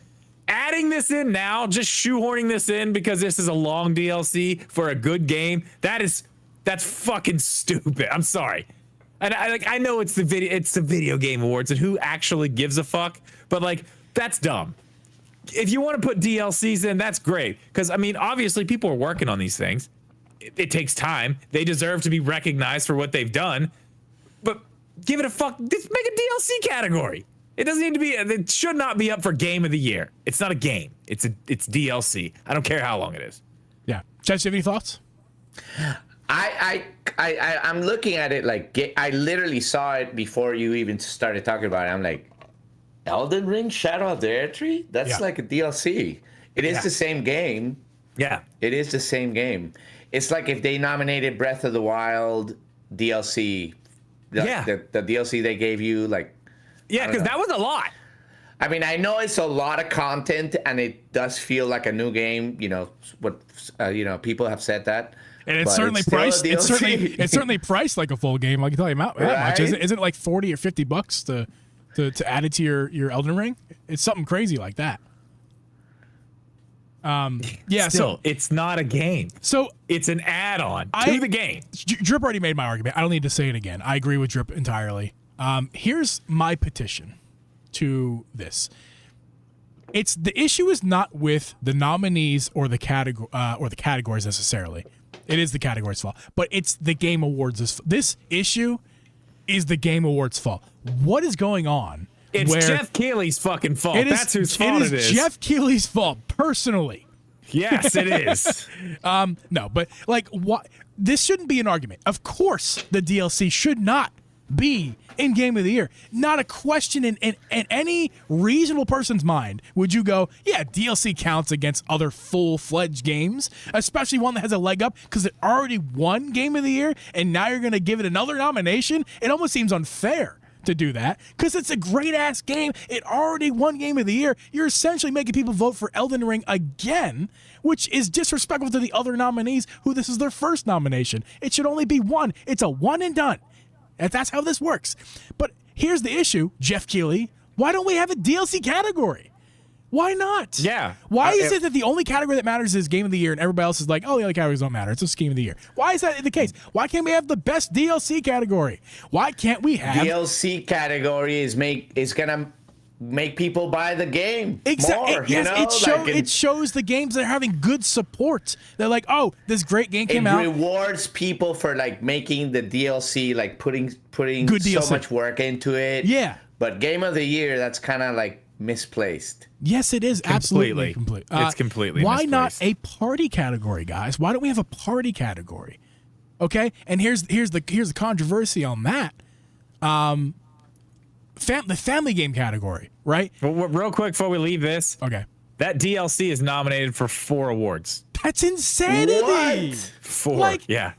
Adding this in now, just shoehorning this in because this is a long DLC for a good game. That's fucking stupid. I'm sorry. And I know it's the video game awards and who actually gives a fuck, but like that's dumb. If you want to put DLCs in, that's great. Because I mean, obviously people are working on these things. It takes time. They deserve to be recognized for what they've done. But give it a fuck. Just make a DLC category. It doesn't need to be. It should not be up for Game of the Year. It's not a game. It's DLC. I don't care how long it is. Yeah. Chad, do you have any thoughts? I'm looking at it like I literally saw it before you even started talking about it. I'm like, Elden Ring, Shadow of the Erdtree? That's like a DLC. It is the same game. Yeah. It is the same game. It's like if they nominated Breath of the Wild DLC. The DLC they gave you, like. Yeah, because that was a lot. I mean, I know it's a lot of content, and it does feel like a new game. You know what? People have said that. And it's certainly priced. It's certainly priced like a full game. I can tell you that much. Isn't it like $40 or $50 to add it to your Elden Ring? It's something crazy like that. Yeah. Still, it's not a game. So it's an add-on to the game. Drip already made my argument. I don't need to say it again. I agree with Drip entirely. Here's my petition to this. The issue is not with the nominees or the categories necessarily. It is the category's fault, but it's the Game Awards. This issue is the Game Awards' fault. What is going on? It's Jeff Keighley's fucking fault. That's whose fault it is. Jeff Keighley's fault, personally. Yes, it is. No, but like, what? This shouldn't be an argument. Of course, the DLC should not be in Game of the Year. Not a question in any reasonable person's mind would you go, yeah, DLC counts against other full-fledged games, especially one that has a leg up because it already won Game of the Year, and now you're going to give it another nomination? It almost seems unfair to do that because it's a great-ass game. It already won Game of the Year. You're essentially making people vote for Elden Ring again, which is disrespectful to the other nominees who this is their first nomination. It should only be one. It's a one and done. That's how this works. But here's the issue, Jeff Keighley. Why don't we have a DLC category? Why not? Yeah. Why is it that the only category that matters is Game of the Year and everybody else is like, oh, the other categories don't matter. It's just Game of the Year. Why is that the case? Why can't we have the best DLC category? Why can't we have... DLC category is going to make people buy the game more. Yes, it shows the games that are having good support. They're like, oh, this great game came out. It rewards people for like making the DLC, like putting good so DLC. Much work into it. Yeah. But Game of the Year, that's kind of like misplaced. Yes, it is. Absolutely. It's completely Why misplaced. not a party category, guys? Why don't we have a party category? Okay, and here's the controversy on that. The family game category, right? Well, real quick before we leave this, Okay, that DLC is nominated for 4 awards. that's insanity. What? 4, Like, yeah.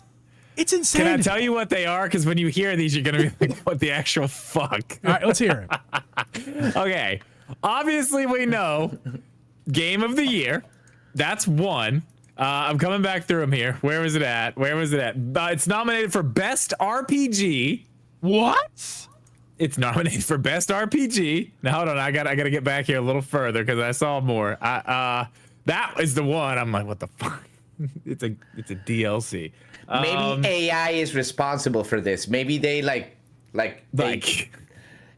It's Can insanity. I tell you what they are? Because when you hear these, you're gonna be like, "What the actual fuck?" All right, let's hear it. Okay, obviously we know Game of the Year. That's one. I'm coming back through them here. Where was it at? It's nominated for Best RPG. What? It's nominated for Best RPG. Now hold on, I gotta get back here a little further because I saw more. That is the one. I'm like, what the fuck? It's a Maybe DLC. AI is responsible for this. Maybe they like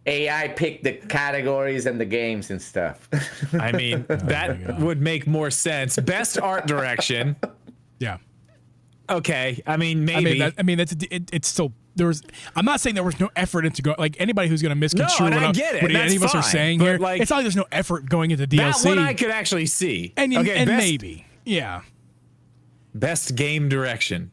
AI pick the categories and the games and stuff. I mean, that would make more sense. Best art direction. Yeah. Okay, I mean maybe. It's still there was. I'm not saying there was no effort into go. Like anybody who's going to misconstrue No, and I what, get it, what and any of that's us are fine, saying but, here, like, it's not like there's no effort going into DLC. That one I could actually see. and okay, maybe, yeah, best game direction.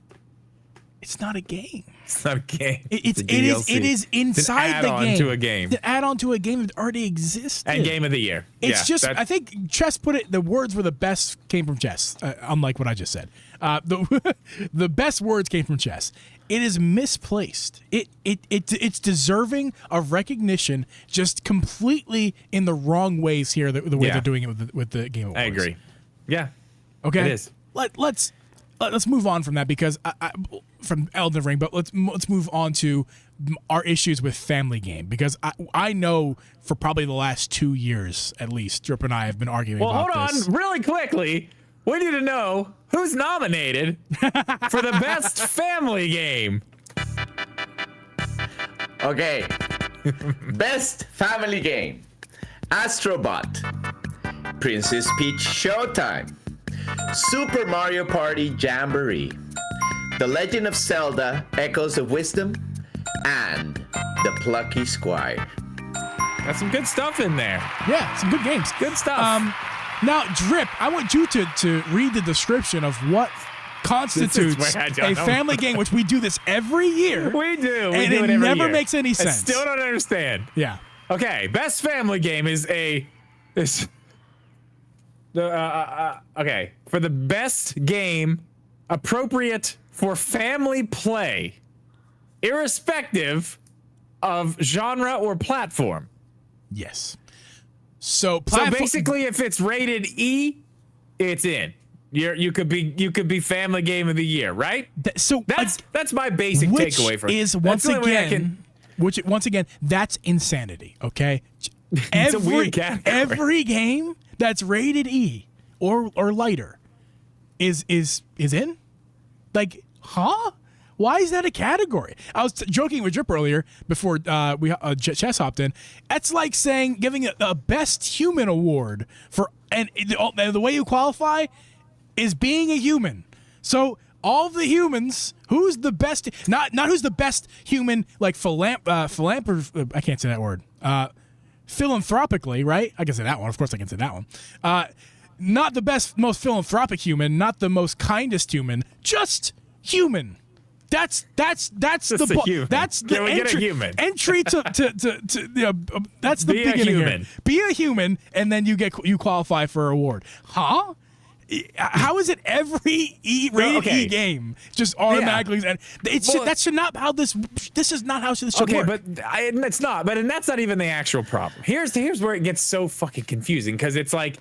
it's not a game. It's not a game. It a DLC. is inside it's an the add-on game. to a game. To add on to a game that already existed. And Game of the Year. It's Yeah, just, that- I think Chess put it, the words were the best came from Chess, unlike what I just said. The best words came from Chess. It is misplaced. It's deserving of recognition, just completely in the wrong ways here, the way Yeah. they're doing it with the Game Awards. I agree. Yeah. Okay, It is. Let's move on from that because from Elden Ring, but let's move on to our issues with Family Game because I know for probably the last 2 years at least, Drip and I have been arguing Well, about hold this. on, really quickly. We need to know who's nominated for the best family game. Okay. Best family game: Astrobot, Princess Peach Showtime, Super Mario Party Jamboree, The Legend of Zelda Echoes of Wisdom, and The Plucky Squire. Got some good stuff in there. Yeah, some good games. Good stuff. Now, Drip, I want you to read the description of what constitutes where I don't a know. family game, which we do this every year. We do. We and do it it every never year. makes any I sense. still don't understand. Yeah. Okay, best family game is okay, for the best game appropriate for family play, irrespective of genre or platform. Yes. So, So basically, if it's rated E, it's in. You could be family game of the year, right? That's my basic which takeaway from it. is That's once the only way I again, that's insanity. Okay, It's a weird category. every game that's rated E or lighter is in. Like, huh? Why is that a category? I was joking with Drip earlier before Chess hopped in. That's like saying giving a best human award for and the way you qualify is being a human. So all the humans, who's the best? Not who's the best human, like philanthropy. I can't say that word. Philanthropically, right? I can say that one. Of course, I can say that one. Not the best, most philanthropic human. Not the most kindest human. Just human. That's a human. That's the Can we get a entry, human? entry to that's the Be a beginning human. here. Be a human, and then you qualify for an award. Huh? How is it every rated okay. E game just automatically? And that should not how this. This is not how this should Okay, work. but it's not. But that's not even the actual problem. Here's where it gets so fucking confusing because it's like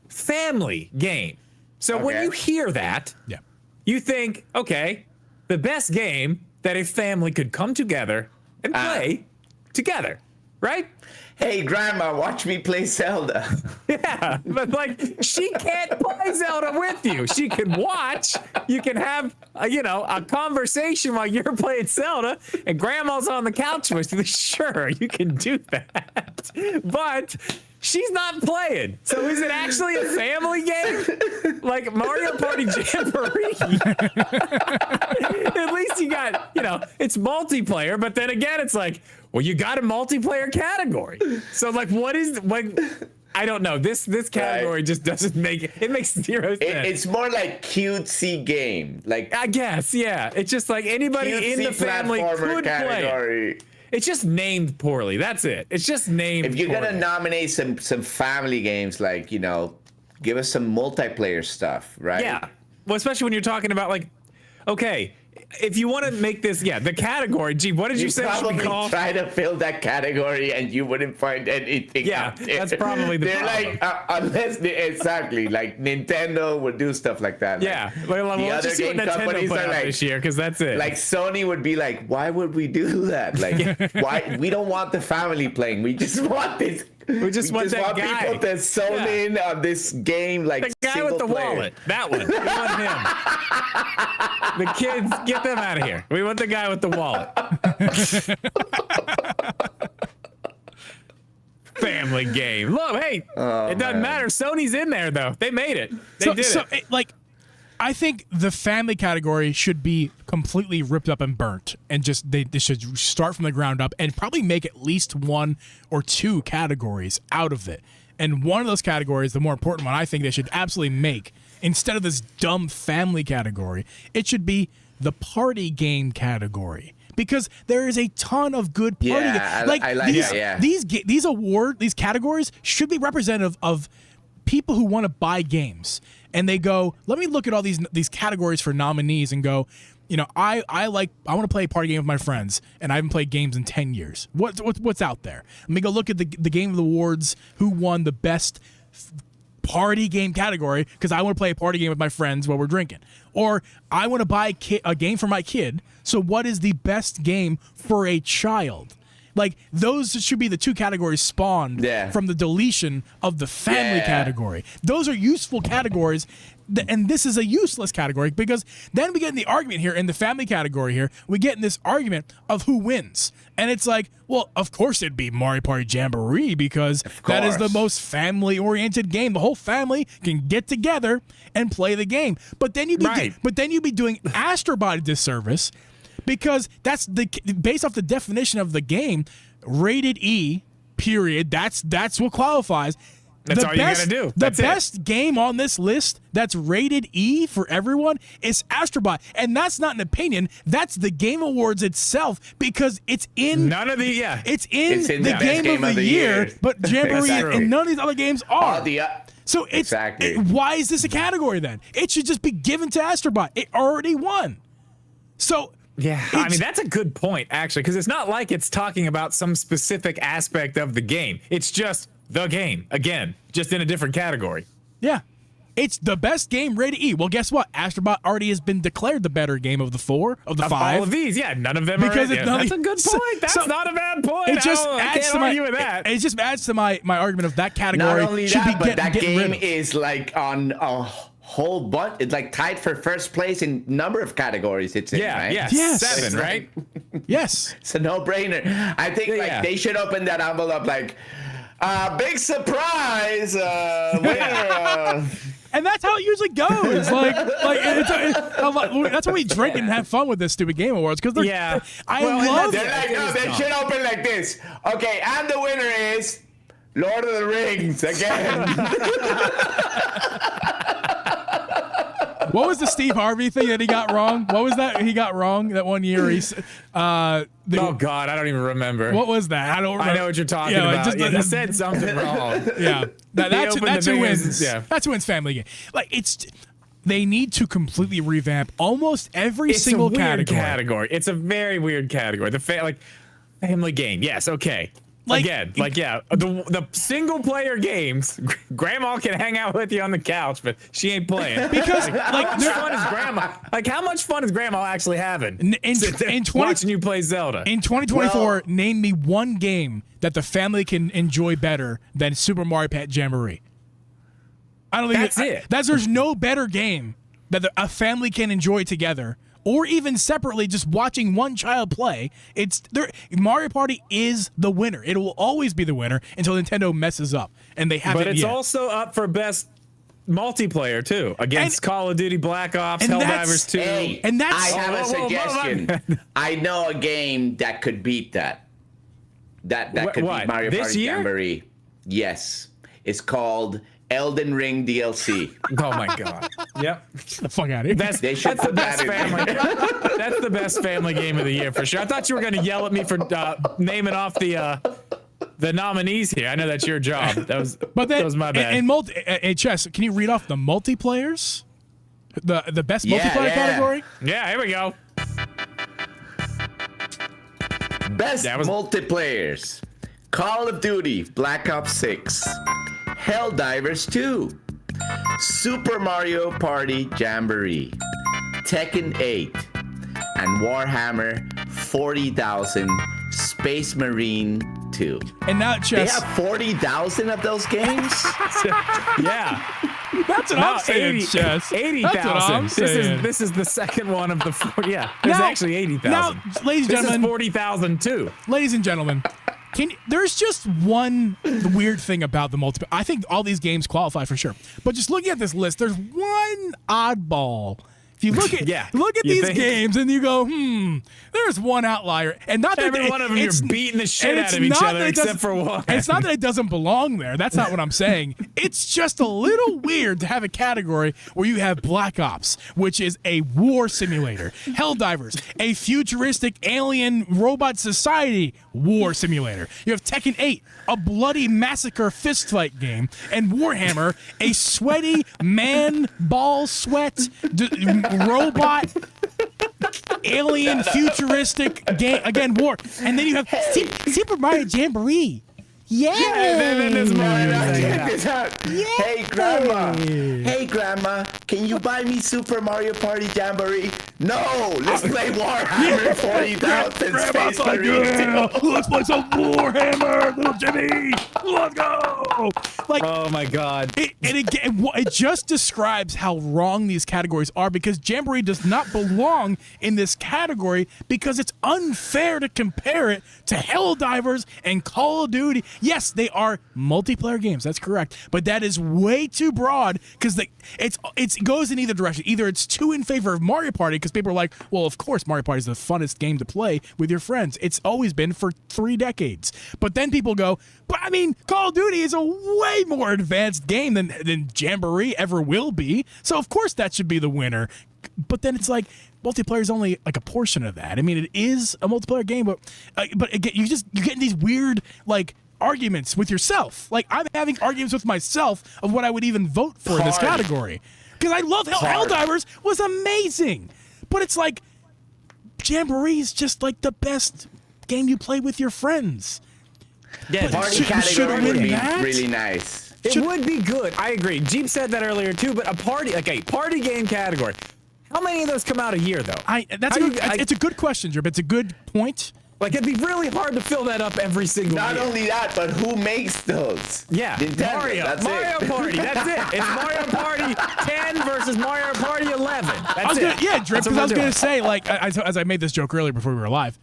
family game. So when Okay. you hear that, yeah. you think, okay, the best game that a family could come together and play together, right? Hey, Grandma, watch me play Zelda. Yeah, but like she can't play Zelda with you. She can watch. You can have a conversation while you're playing Zelda, and Grandma's on the couch with you. Sure, you can do that, but she's not playing. So is it actually a family game? Like Mario Party Jamboree? At least you got it's multiplayer, but then again, it's like, well, you got a multiplayer category. So like, what is like? I don't know. This category just doesn't make it makes zero sense. It's more like cutesy game. Like I guess, yeah. It's just like anybody in the family could play. It's just named poorly. That's it. It's just named. If you're poorly. gonna nominate some family games, like give us some multiplayer stuff, right? Yeah. Well, especially when you're talking about like, okay, if you want to make this, the category. Gee, what did you say it should be called? Try to fill that category and you wouldn't find anything. Yeah, that's probably the problem. They're like, unless exactly like Nintendo would do stuff like that. Yeah, like, well, the let's other just see what game Nintendo companies put are out like this year, because that's it. Like Sony would be like, why would we do that? Like, why we don't want the family playing. We just want this. We just want that guy. People to zone in on this game, like the guy with the player. wallet. That one. We want him. The kids, get them out of here. We want the guy with the wallet. Family game. Look, hey, it doesn't matter. Sony's in there though. They made it. They did it. I think the family category should be completely ripped up and burnt, and just they should start from the ground up and probably make at least 1 or 2 categories out of it. And one of those categories, the more important one, I think they should absolutely make, instead of this dumb family category, it should be the party game category. Because there is a ton of good party games. These categories should be representative of people who want to buy games, and they go, let me look at all these categories for nominees and go, I want to play a party game with my friends, and I haven't played games in 10 years. What's out there? Let me go look at the Game of the Awards, who won the best party game category, because I want to play a party game with my friends while we're drinking. Or I want to buy a game for my kid, so what is the best game for a child? Like, those should be the 2 categories spawned from the deletion of the family category. Those are useful categories, and this is a useless category, because then we get in the argument here, in the family category here, we get in this argument of who wins. And it's like, well, of course it'd be Mario Party Jamboree, because that is the most family-oriented game. The whole family can get together and play the game. But then you'd be doing Astro Bot a disservice, because that's based off the definition of the game, rated E, period. That's what qualifies. That's all you gotta do. The best game on this list that's rated E for everyone is Astro Bot, and that's not an opinion. That's the Game Awards itself, because it's in It's in the game of the year. But Jamboree and none of these other games are. So why is this a category then? It should just be given to Astro Bot. It already won. So. Yeah, I mean, that's a good point, actually, because it's not like it's talking about some specific aspect of the game. It's just the game, again, just in a different category. Yeah. It's the best game rated E. Well, guess what? Astro Bot already has been declared the better game of the 4, of the 5. All of these, none of them because are. That's a good point. That's not a bad point. It just adds to it just adds to my argument of that category. Not only that, but that game is like on a whole bunch. It's like tied for first place in number of categories. It's in, right? Yes. 7, right? Yes. It's a no-brainer. I think they should open that envelope like, big surprise, winner. And that's how it usually goes. That's why we drink and have fun with this stupid Game Awards, because they should open like this. Okay, and the winner is Lord of the Rings again. What was the Steve Harvey thing that he got wrong? What was that he got wrong that one year? Oh God, I don't even remember. What was that? I don't remember. I know what you're talking about. He said something wrong. Yeah, that's who wins. Yeah. That's who wins Family Game. They need to completely revamp almost every single category. It's a very weird category. Family Game. Yes, okay. The single player games, grandma can hang out with you on the couch, but she ain't playing. Because how much fun is grandma? How much fun is grandma actually having? Watching you play Zelda. In 2024, name me one game that the family can enjoy better than Super Mario Party Jamboree. I don't think there's no better game that a family can enjoy together, or even separately, just watching one child play. Mario Party is the winner. It will always be the winner until Nintendo messes up, and they haven't. But it's also up for best multiplayer too, against Call of Duty Black Ops, Helldivers 2. I have a suggestion. I know a game that could beat that. That could beat Mario Party Jamboree. Yes. is called Elden Ring DLC. Oh my god. Yep. Get the fuck out of here. That's the best family. That's the best family game of the year for sure. I thought you were going to yell at me for naming off the nominees here. I know that's your job. That was my bad. In chess, can you read off the multiplayers? The best multiplayer category? Yeah, here we go. Best multiplayers: Call of Duty Black Ops 6, Helldivers 2, Super Mario Party Jamboree, Tekken 8, and Warhammer 40,000 Space Marine 2. And now chess. They have 40,000 of those games? Yeah. That's what I'm saying, chess. 80,000. This is the second one of the 40. Yeah, there's actually 80,000. Now, ladies and gentlemen, this is 40,000 too. Ladies and gentlemen, there's just one weird thing about the multiplayer. I think all these games qualify for sure, but just looking at this list, there's one oddball. If you look at these games and you go, there's one outlier, and not that every one of them you're beating the shit out of each other except for one. It's not that it doesn't belong there. That's not what I'm saying. It's just a little weird to have a category where you have Black Ops, which is a war simulator, Helldivers, a futuristic alien robot society war simulator. You have Tekken 8, a bloody massacre fistfight game, and Warhammer, a sweaty man ball sweat robot alien futuristic game, again war. And then you have Super Mario Jamboree. Yeah. Then there's Mario. Check this out. Yeah. Hey grandma, can you buy me Super Mario Party Jamboree? No, let's play Warhammer 40,000 Space Marine 2. Let's play some Warhammer, little Jimmy. Let's go. Like, oh my god. It just describes how wrong these categories are, because Jamboree does not belong in this category because it's unfair to compare it to Helldivers and Call of Duty. Yes, they are multiplayer games. That's correct, but that is way too broad because it goes in either direction. Either it's too in favor of Mario Party because people are like, well, of course Mario Party is the funnest game to play with your friends. It's always been for 3 decades. But then people go, but I mean, Call of Duty is a way more advanced game than Jamboree ever will be. So of course that should be the winner. But then it's like, multiplayer is only like a portion of that. I mean, it is a multiplayer game, but again, you get these weird like arguments with yourself. Like I'm having arguments with myself of what I would even vote for in this category, because I love Helldivers was amazing, but it's like Jamboree is just like the best game you play with your friends. Yeah, party category would be really nice. It would be good. I agree. Jeep said that earlier too, but a party game category. How many of those come out a year though? It's a good question, Drip. It's a good point. Like, it'd be really hard to fill that up every single year. Not only that, but who makes those? Yeah, Nintendo, Mario Party. That's it. It's Mario Party 10 versus Mario Party 11. That's it. Yeah, Drip. Because I was gonna say, like, as I made this joke earlier before we were live.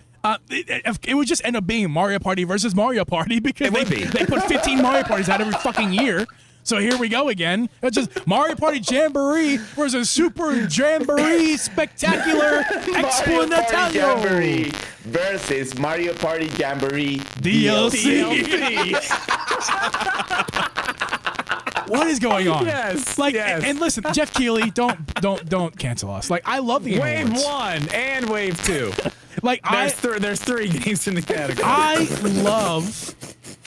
It would just end up being Mario Party versus Mario Party because they put 15 Mario Parties out every fucking year. So here we go again. It's just Mario Party Jamboree versus Super Jamboree Spectacular Explanatorio. Mario Party Jamboree versus Mario Party Jamboree DLC. What is going on? Yes. Like, yes. And listen, Jeff Keighley, don't cancel us. Like, I love the Wave Awards. 1 and Wave 2. Like, there's 3 games in the category. I love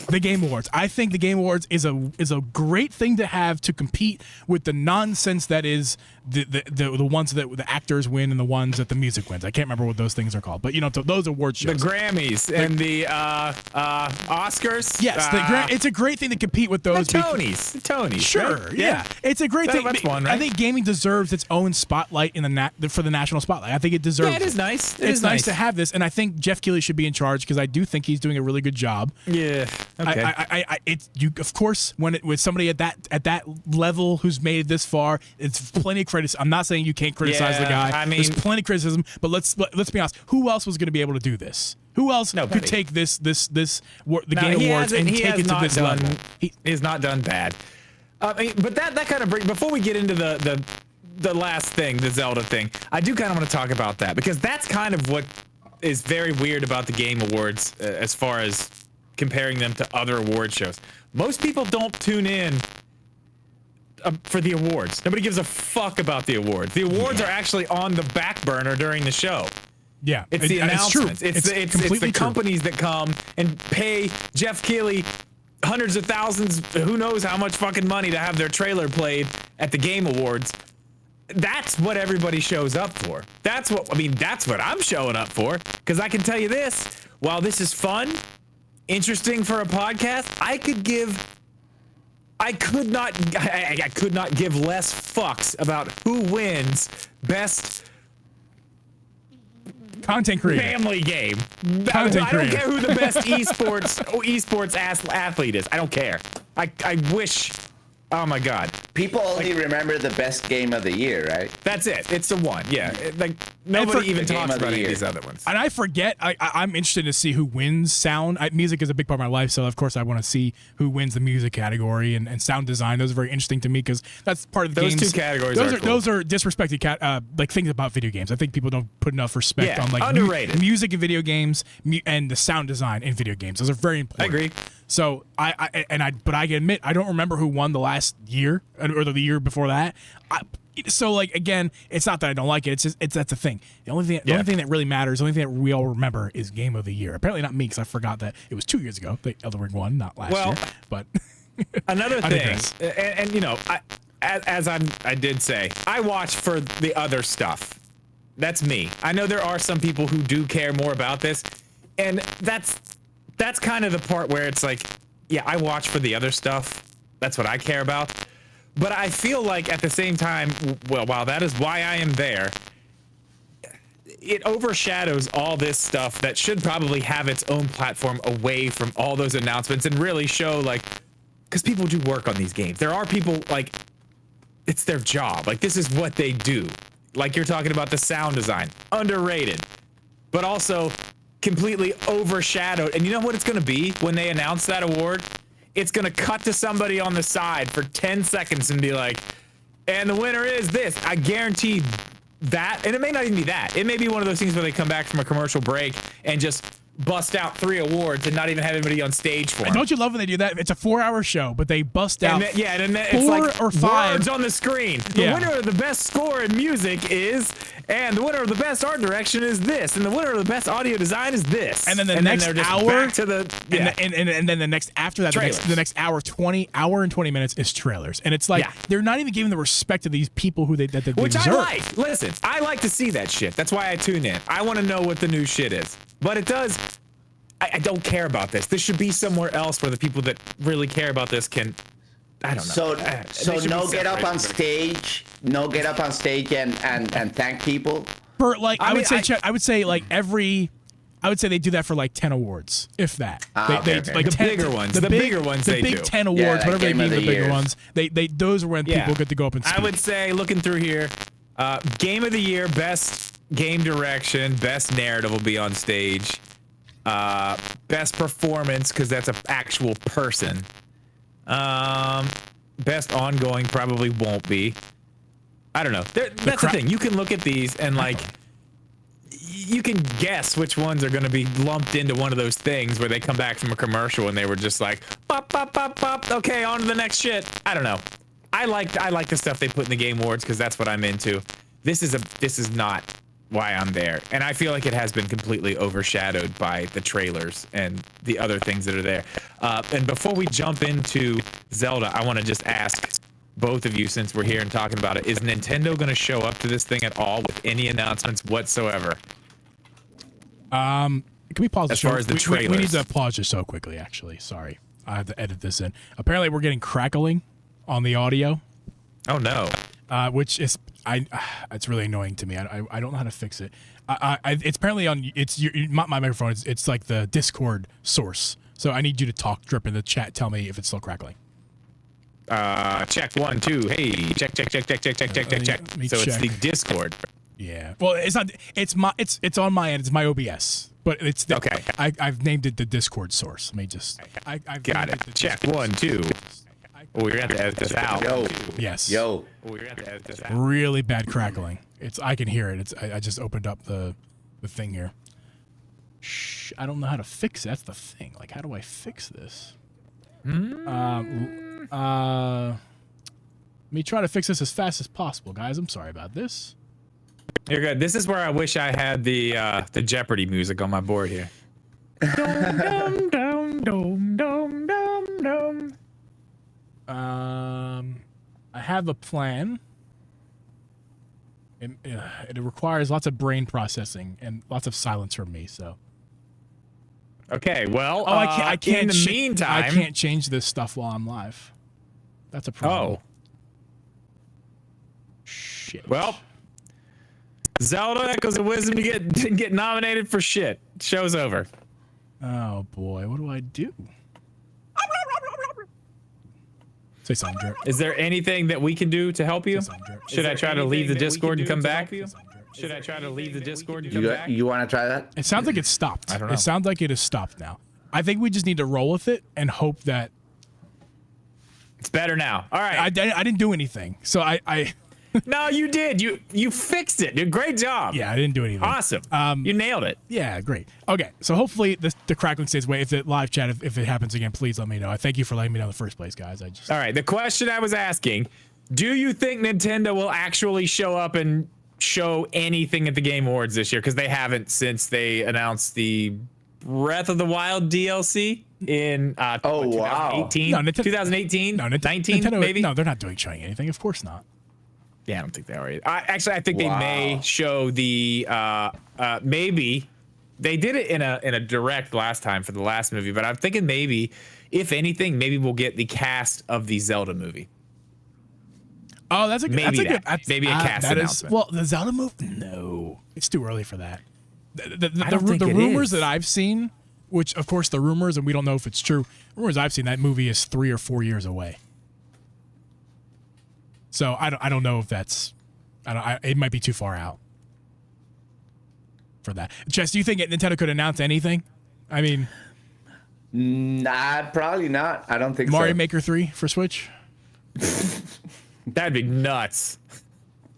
the Game Awards. I think the Game Awards is a great thing to have to compete with the nonsense that is the ones that the actors win and the ones that the music wins. I can't remember what those things are called, but you know, those award shows. The Grammys and the Oscars. Yes, it's a great thing to compete with those. The Tonys. Sure, right? yeah. It's a great thing. That's one, right? I think gaming deserves its own spotlight in for the national spotlight. I think it deserves. Yeah, it is nice. It's nice to have this, and I think Jeff Keighley should be in charge because I do think he's doing a really good job. Yeah. Okay. Of course, with somebody at that level who's made it this far, it's plenty of criticism. I'm not saying you can't criticize the guy. I mean, there's plenty of criticism, but let's be honest. Who else was going to be able to do this? Who else could take the Game Awards and take it to this level? He has not done bad. But that kind of brings, before we get into the last thing, the Zelda thing, I do kind of want to talk about that because that's kind of what is very weird about the Game Awards as far as comparing them to other award shows. Most people don't tune in for the awards. Nobody gives a fuck about the awards. The awards are actually on the back burner during the show. Yeah, It's the announcements. It's the completely companies that come and pay Jeff Keighley hundreds of thousands, who knows how much fucking money to have their trailer played at the Game Awards. That's what everybody shows up for. That's what I'm showing up for. Because I can tell you this, while this is fun, interesting for a podcast, I could not give less fucks about who wins best content creator, family game. Content I don't creator. care who the best esports athlete is. I don't care. I wish. Oh my God. People only remember the best game of the year, right? That's it. It's the one. Yeah. Nobody even the game talks of the about any of year. these other ones. And I forget. I'm interested to see who wins sound. Music is a big part of my life, so of course I want to see who wins the music category and sound design. Those are very interesting to me because that's part of the Those games. two categories Those are cool. those are disrespected like things about video games. I think people don't put enough respect Yeah, on like underrated. music in video games and the sound design in video games. Those are very important. I agree. So but I can admit I don't remember who won the last year or the year before that. So like again, it's not that I don't like it. It's just that's the thing. The only thing that really matters, the only thing that we all remember is Game of the Year. Apparently not me because I forgot that it was 2 years ago. The Elden Ring won, not last year. But Another I thing, digress. and you know, I did say, I watch for the other stuff. That's me. I know there are some people who do care more about this, and that's kind of the part where it's like, yeah, I watch for the other stuff. That's what I care about. But I feel like at the same time, well, while that is why I am there, it overshadows all this stuff that should probably have its own platform away from all those announcements and really show like, because people do work on these games. There are people like, it's their job. Like this is what they do. Like you're talking about the sound design, underrated, but also completely overshadowed. And you know what it's going to be when they announce that award? It's going to cut to somebody on the side for 10 seconds and be like, and the winner is this. I guarantee that. And it may not even be that. It may be one of those things where they come back from a commercial break and just bust out 3 awards and not even have anybody on stage for them. don't you love when they do that? It's a 4-hour show, but they bust out and then 4 it's like or 5 words on the screen. The Yeah. winner of the best score in music is, and the winner of the best art direction is this, and the winner of the best audio design is this. And then the and next then they're just hour back to the and then the next after that Trailers. the next hour and 20 minutes is trailers. And it's like Yeah. they're not even giving the respect to these people who they which deserve. I like. Listen, I like to see that shit. That's why I tune in. I want to know what the new shit is. But it does. I don't care about this. This should be somewhere else where the people that really care about this can. I don't know. So no get up on stage, and thank people. For like I would say like Mm. I would say they do that for like 10 awards, if that. Okay. Like The 10 bigger ones. The bigger ones The they big do. 10 awards, Yeah, whatever they Game of deem the the bigger Year. ones. Those are when people get to go up and speak. I would say, looking through here, Game of the Year, best game direction, best narrative will be on stage. Best performance, because that's an actual person. Best ongoing probably won't be. I don't know. That's the thing. You can look at these and like, you can guess which ones are going to be lumped into one of those things where they come back from a commercial and they were just like, pop, pop, pop, pop. Okay, on to the next shit. I don't know. I like the stuff they put in the Game Awards because that's what I'm into. This is not why I'm there, and I feel like it has been completely overshadowed by the trailers and the other things that are there. And before we jump into Zelda, I want to just ask both of you, since we're here and talking about it, is Nintendo going to show up to this thing at all with any announcements whatsoever? Can we pause the As show? far as the We need trailers. to pause just so quickly, actually. Sorry. I have to edit this in. Apparently, we're getting crackling on the audio, Oh no. which is it's really annoying to me. I don't know how to fix it. It's apparently on my microphone. It's like the Discord source. So I need you to talk, Drip, in the chat. Tell me if it's still crackling. Check 1 2. Hey, check. Let me So it's check. the Discord. Yeah. Well, it's not. It's on my end. It's my OBS, but it's the, Okay. I've named it the Discord source. Let me just. I've Got named it. the Check Discord 1 2. Oh, we're gonna have to edit this out. Yo, Yes. yo. Oh, we're gonna have to edit this out. Really bad crackling. I can hear it. I just opened up the thing here. I don't know how to fix it. That's the thing. Like, how do I fix this? Let me try to fix this as fast as possible, guys. I'm sorry about this. You're good. This is where I wish I had the Jeopardy music on my board here. Dum, dum, dum, dum, dum, dum. I have a plan. It requires lots of brain processing and lots of silence from me. So. Okay. Well, I can't. In the meantime, I can't change this stuff while I'm live. That's a problem. Oh. Shit. Well, Zelda Echoes of Wisdom didn't get nominated for shit. Show's over. Oh boy, what do I do? Say something, Drip. Is there anything that we can do to help you? Should I try to leave the Discord and come back? Should I try to leave the Discord and come back? You want to try that? It sounds like it's stopped. I don't know. It sounds like it is stopped now. I think we just need to roll with it and hope that It's better now. All right. I didn't do anything. So I No, you did. You fixed it. Dude, great job. yeah, I didn't do anything. Awesome. You nailed it. Yeah, great. Okay, so hopefully the crackling stays away. If the live chat, if it happens again, please let me know. I thank you for letting me know in the first place, guys. All right. The question I was asking, do you think Nintendo will actually show up and show anything at the Game Awards this year? Because they haven't since they announced the Breath of the Wild DLC in 2018. No, 2018? No, 19 Nintendo, maybe? No, they're not showing anything. Of course not. Yeah, I don't think they are either. Actually, I think they may show the maybe they did it in a direct last time for the last movie, but I'm thinking maybe, if anything, maybe we'll get the cast of the Zelda movie. Oh, that's a good. Maybe that's that. Maybe a cast announcement. Well, the Zelda movie. No, it's too early for that. The think it rumors is. that I've seen, which of course the rumors, and we don't know if it's true. Rumors I've seen, that movie is 3 or 4 years away. So I don't know if that's, it might be too far out for that. Jess, do you think Nintendo could announce anything? I mean, Nah, probably not. I don't think Mario so. Maker 3 for Switch. That'd be nuts.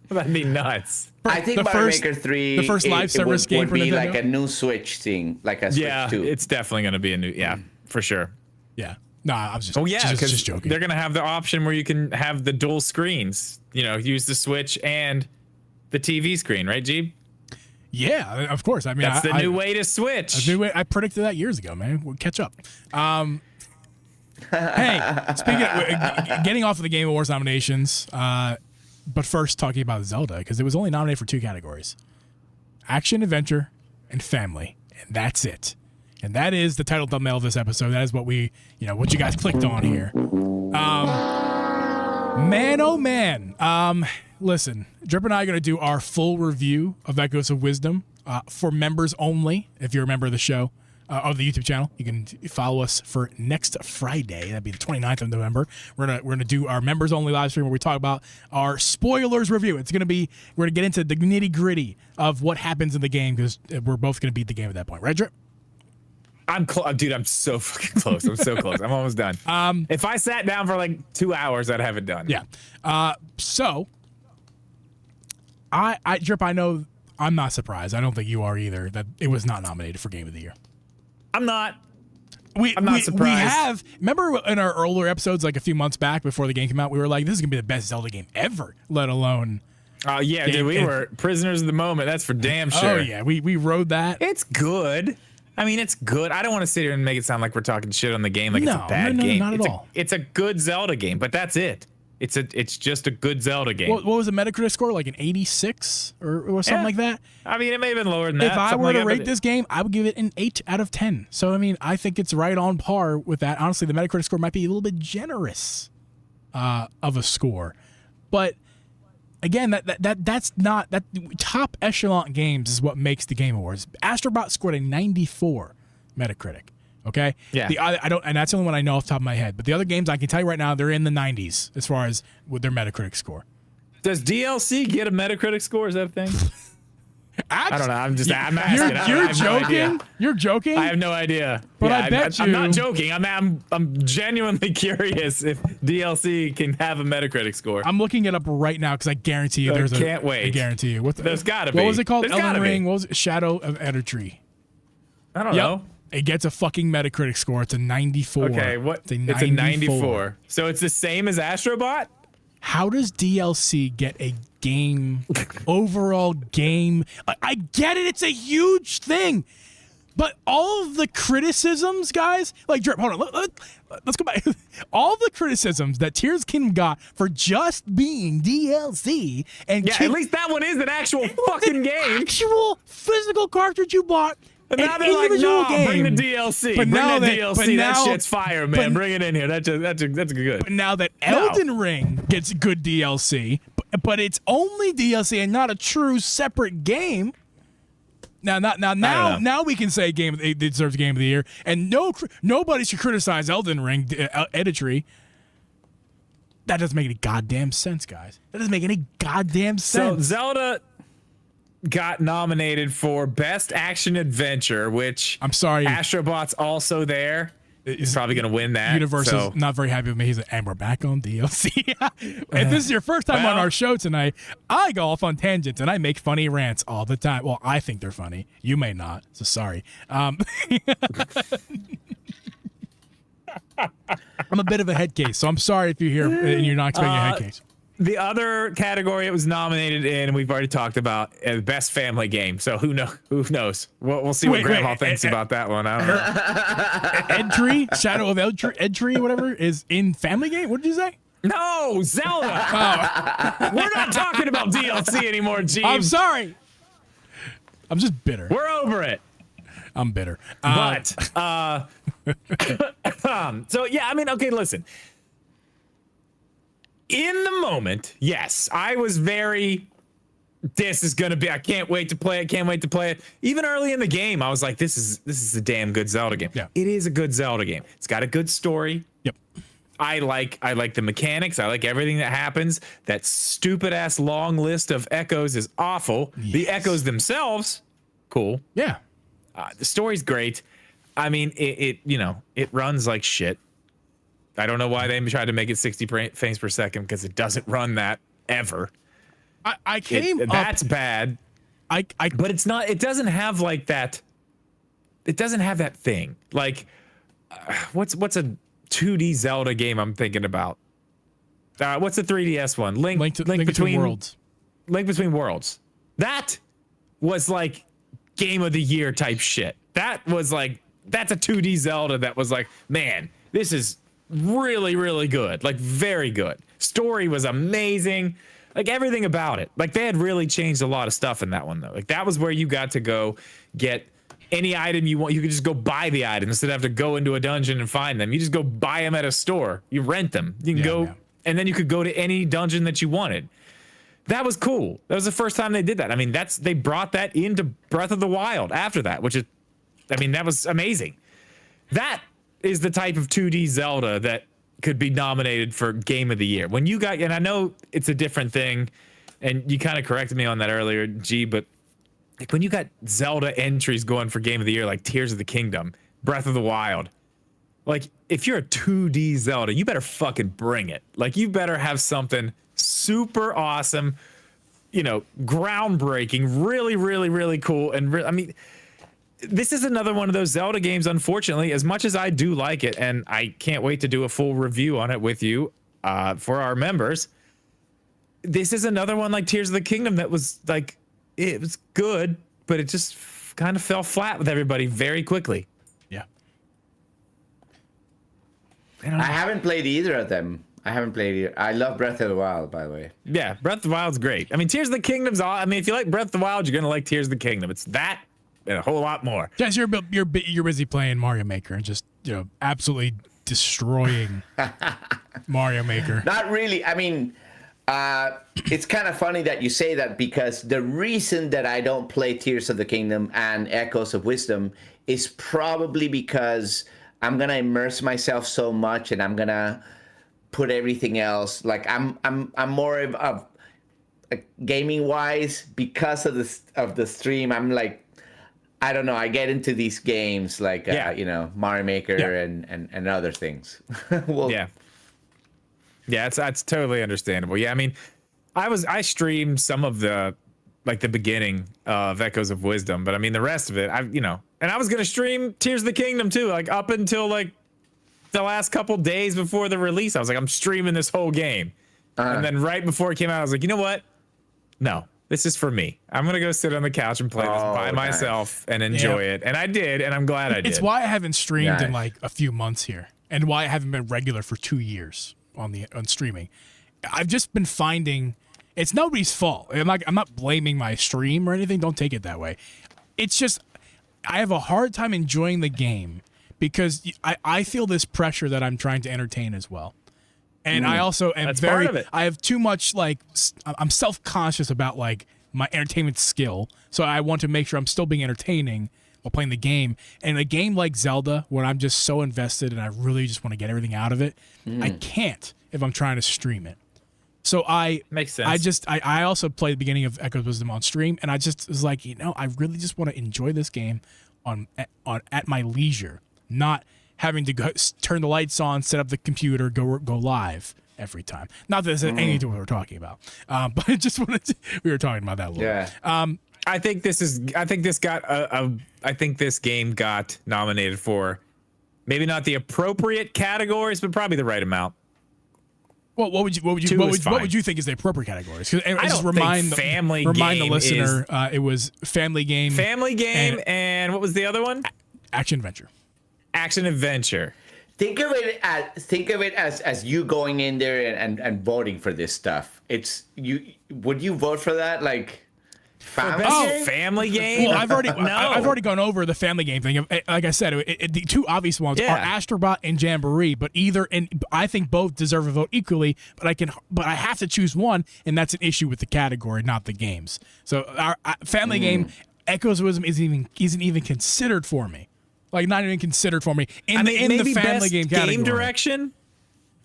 That'd be nuts. I think the Mario first- Maker 3 the first live service game would for be Nintendo? like a new Switch thing, like a Switch Yeah, 2. it's definitely going to be a new. Yeah, for sure. Yeah. No, I was just. Oh yeah, just because joking. they're going to have the option where you can have the dual screens. You know, use the Switch and the TV screen, right, Jeeb? Yeah, of course. I mean, That's the new way to switch. I predicted that years ago, man. We'll catch up. Hey, speaking of getting off of the Game Awards nominations, but first talking about Zelda, because it was only nominated for 2 categories: action, adventure, and family, and that's it. And that is the title thumbnail of this episode. That is what what you guys clicked on here. Man, oh man. Listen, Drip and I are going to do our full review of Echoes of Wisdom for members only. If you're a member of the show, of the YouTube channel, you can follow us for next Friday. That'd be the 29th of November. We're gonna do our members only live stream where we talk about our spoilers review. We're gonna get into the nitty gritty of what happens in the game, because we're both gonna beat the game at that point, right, Drip? I'm dude. I'm so fucking close. I'm so close. I'm almost done. If I sat down for like 2 hours, I'd have it done. Yeah. So I Drip, I know I'm not surprised. I don't think you are either that it was not nominated for Game of the Year. I'm not. I'm not surprised. Remember in our earlier episodes, like a few months back before the game came out, we were like, this is going to be the best Zelda game ever, let alone. Yeah, dude, we were prisoners of the moment. That's for damn sure. Oh, yeah. We rode that. It's good. I mean, it's good. I don't want to sit here and make it sound like we're talking shit on the game, like it's a bad game. Not at all. It's a good Zelda game, but that's it. It's just a good Zelda game. What was the Metacritic score? Like an 86 or something like that? I mean, it may have been lower than that. If I something were like to that, rate but this game, I would give it an 8 out of 10. So, I mean, I think it's right on par with that. Honestly, the Metacritic score might be a little bit generous of a score. But again, that's not that top echelon games is what makes the Game Awards. Astrobot scored a 94 Metacritic. Okay. Yeah. I don't, and that's the only one I know off the top of my head. But the other games, I can tell you right now, they're in the 90s as far as with their Metacritic score. Does DLC get a Metacritic score? Is that a thing? I don't know. I'm asking. You're I have no idea. joking. You're joking. I have no idea. But I bet I'm not you- joking. I'm genuinely curious if DLC can have a Metacritic score. I'm looking it up right now because I guarantee you there's can't wait. I guarantee you. There's gotta What be. was it called? There's Elden gotta be. Ring. What was it? Shadow of Ender Tree. I don't Yep. know. It gets a fucking Metacritic score. It's a 94. Okay, what? It's a 94. So it's the same as Astrobot? How does DLC get a game, overall game? I get it. It's a huge thing. But all of the criticisms, guys, like, Drip, hold on. Let's go back. All the criticisms that Tears of the Kingdom got for just being DLC. And Yeah, at least that one is an actual fucking game. Actual physical cartridge you bought. And now an they're like, individual no, game. bring the DLC. But Bring now that that- DLC. but That now- shit's fire, man. Bring it in here. That's good. But now that Elden Ring gets good DLC, but it's only DLC and not a true separate game. Now we can say it deserves Game of the Year, and nobody should criticize Elden Ring editry. That doesn't make any goddamn sense, guys. That doesn't make any goddamn So sense. Zelda got nominated for Best Action Adventure, which I'm sorry, Astrobot's also there. He's probably going to win that. Universe so. is not very happy with me. He's like, and we're back on DLC. If this is your first time on Well- our show tonight, I go off on tangents and I make funny rants all the time. Well, I think they're funny. You may not, so sorry. I'm a bit of a head case, so I'm sorry if you're here and you're not expecting a head case. The other category it was nominated in, and we've already talked about, Best Family Game. So who knows? We'll see what Grandma thinks about that one. I don't know. Edtree, Shadow of Edtree, whatever, is in Family Game? What did you say? No, Zelda. We're not talking about DLC anymore, Gene. I'm sorry. I'm just bitter. We're over it. I'm bitter. But so yeah, I mean, okay, listen. In the moment, yes, I was very. This is gonna be. I can't wait to play it. Can't wait to play it. Even early in the game, I was like, "This is a damn good Zelda game." Yeah. It is a good Zelda game. It's got a good story. Yep. I like the mechanics. I like everything that happens. That stupid ass long list of echoes is awful. Yes. The echoes themselves, cool. Yeah. The story's great. I mean, it runs like shit. I don't know why they tried to make it 60 frames per second because it doesn't run that ever. I came up. That's bad. But it's not. It doesn't have like that. It doesn't have that thing. Like, what's a 2D Zelda game I'm thinking about? What's the 3DS one? Link between Worlds. Link Between Worlds. That was like Game of the Year type shit. That was like, that's a 2D Zelda that was like, man, this is really, really good. Like, very good. Story was amazing. Like, everything about it. Like, they had really changed a lot of stuff in that one, though. Like, that was where you got to go get any item you want. You could just go buy the item instead of have to go into a dungeon and find them. You just go buy them at a store. You rent them. You can go, and then you could go to any dungeon that you wanted. That was cool. That was the first time they did that. I mean, they brought that into Breath of the Wild after that, which is, I mean, that was amazing. That is the type of 2D Zelda that could be nominated for Game of the Year. When you got, and I know it's a different thing, and you kind of corrected me on that earlier, G, but like when you got Zelda entries going for Game of the Year, like Tears of the Kingdom, Breath of the Wild, like if you're a 2D Zelda, you better fucking bring it. Like you better have something super awesome, groundbreaking, really, really, really cool. And I mean, this is another one of those Zelda games, unfortunately, as much as I do like it, and I can't wait to do a full review on it with you for our members. This is another one like Tears of the Kingdom that was like, it was good, but it just kind of fell flat with everybody very quickly. Yeah. I haven't played either of them. I love Breath of the Wild, by the way. Yeah, Breath of the Wild's great. I mean, Tears of the Kingdom's all. I mean, if you like Breath of the Wild, you're gonna like Tears of the Kingdom. It's that and a whole lot more. Jess, you're busy playing Mario Maker and just absolutely destroying Mario Maker. Not really. I mean, it's kind of funny that you say that because the reason that I don't play Tears of the Kingdom and Echoes of Wisdom is probably because I'm gonna immerse myself so much and I'm gonna put everything else. Like I'm more of gaming wise because of the stream. I'm like, I don't know. I get into these games like Mario Maker and other things. That's totally understandable. Yeah, I mean, I streamed some of the beginning of Echoes of Wisdom, but I mean the rest of it, And I was gonna stream Tears of the Kingdom too, like up until like the last couple days before the release. I was like, I'm streaming this whole game. And then right before it came out, I was like, you know what? No, this is for me. I'm gonna go sit on the couch and play this by myself and enjoy it. And I did, and I'm glad I did. It's why I haven't streamed in like a few months here, and why I haven't been regular for 2 years on streaming. I've just been finding it's nobody's fault. I'm not blaming my stream or anything. Don't take it that way. It's just I have a hard time enjoying the game because I feel this pressure that I'm trying to entertain as well. And I also am I have too much I'm self-conscious about like my entertainment skill. So I want to make sure I'm still being entertaining while playing the game. And a game like Zelda, where I'm just so invested and I really just want to get everything out of it, I can't if I'm trying to stream it. So makes sense. I also played the beginning of Echoes of Wisdom on stream, and I just was like, I really just want to enjoy this game at my leisure, not having to go turn the lights on, set up the computer, go live every time. Not that this has anything to do with what we're talking about, but I just wanted to, we were talking about that a little bit. I think this game got nominated for maybe not the appropriate categories, but probably the right amount. Well, what would you think is the appropriate categories? I don't remind the listener, it was family game, and what was the other one? Action adventure. Action adventure. Think of it as you going in there and voting for this stuff. Would you vote for that? Like family game? Well, I've already gone over the family game thing. Like I said, the two obvious ones are Astrobot and Jamboree, but I think both deserve a vote equally. But I have to choose one, and that's an issue with the category, not the games. So our family game, Echoes of Wisdom, isn't even considered for me. Like not even considered for me in the family game category. Game direction.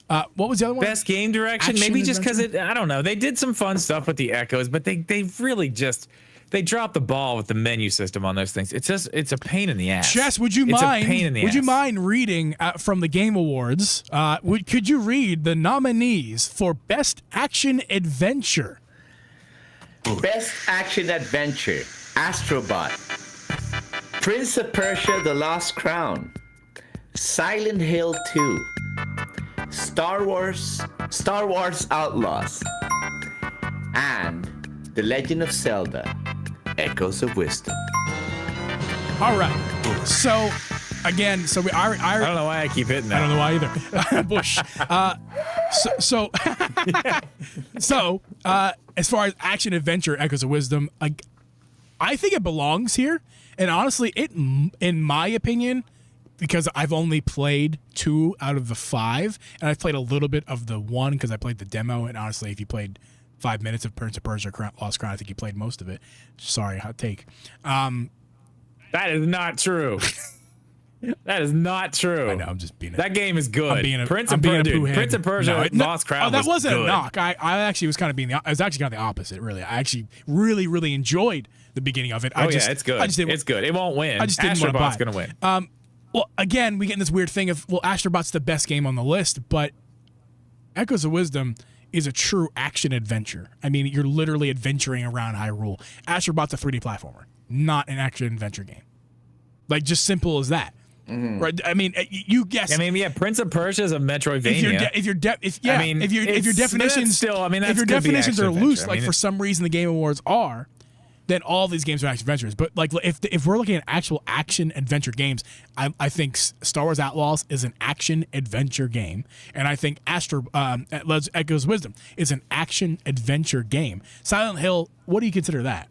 What was the other one? Best game direction. Action maybe just because adventure? I don't know. They did some fun stuff with the Echoes, but they really just dropped the ball with the menu system on those things. It's a pain in the ass. Chess, would you mind reading from the Game Awards? Could you read the nominees for Best Action Adventure? Best Action Adventure: Astrobot, Prince of Persia: The Lost Crown, Silent Hill 2, Star Wars Outlaws, and The Legend of Zelda: Echoes of Wisdom. All right. So again, I don't know why I keep hitting that. I don't know why either. Bush. So as far as action adventure Echoes of Wisdom, I think it belongs here. And honestly, in my opinion, because I've only played 2 out of the 5, and I've played a little bit of the 1 because I played the demo. And honestly, if you played 5 minutes of Prince of Persia: Lost Crown, I think you played most of it. Sorry, hot take. That is not true. That is not true. I know, I'm just being. That game is good. Prince of Persia: Lost Crown. That wasn't good. a knock. I actually was kind of being. I was actually kind of the opposite. Really, I actually really enjoyed the beginning of it. It's good. It's good. It won't win. I just didn't want to buy it. Astrobot's gonna win. Well, again, we get in this weird thing of Astrobot's the best game on the list, but Echoes of Wisdom is a true action adventure. I mean, you're literally adventuring around Hyrule. Astrobot's a 3D platformer, not an action adventure game. Like, just simple as that. Right? I mean, you guess. I mean, yeah, Prince of Persia is a Metroidvania. If your definitions still, I mean, that's if your could be definitions action are loose, adventure. like for some reason the Game Awards are, then all these games are action adventures. But like, if we're looking at actual action adventure games, I think Star Wars Outlaws is an action adventure game, and I think Echoes of Wisdom is an action adventure game. Silent Hill, what do you consider that?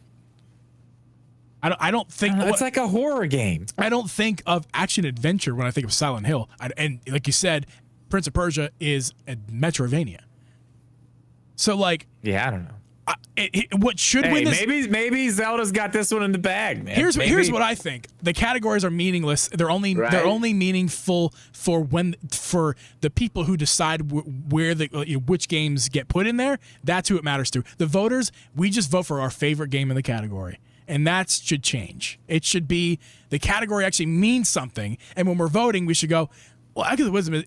I don't think it's like a horror game. I don't think of action adventure when I think of Silent Hill. And like you said, Prince of Persia is a Metroidvania. So like, yeah, I don't know. What should win this? Maybe Zelda's got this one in the bag, man. Here's what I think. The categories are meaningless. They're only meaningful for the people who decide which games get put in there. That's who it matters to. The voters, we just vote for our favorite game in the category. And that should change. It should be the category actually means something. And when we're voting, we should go, well, Echoes of Wisdom,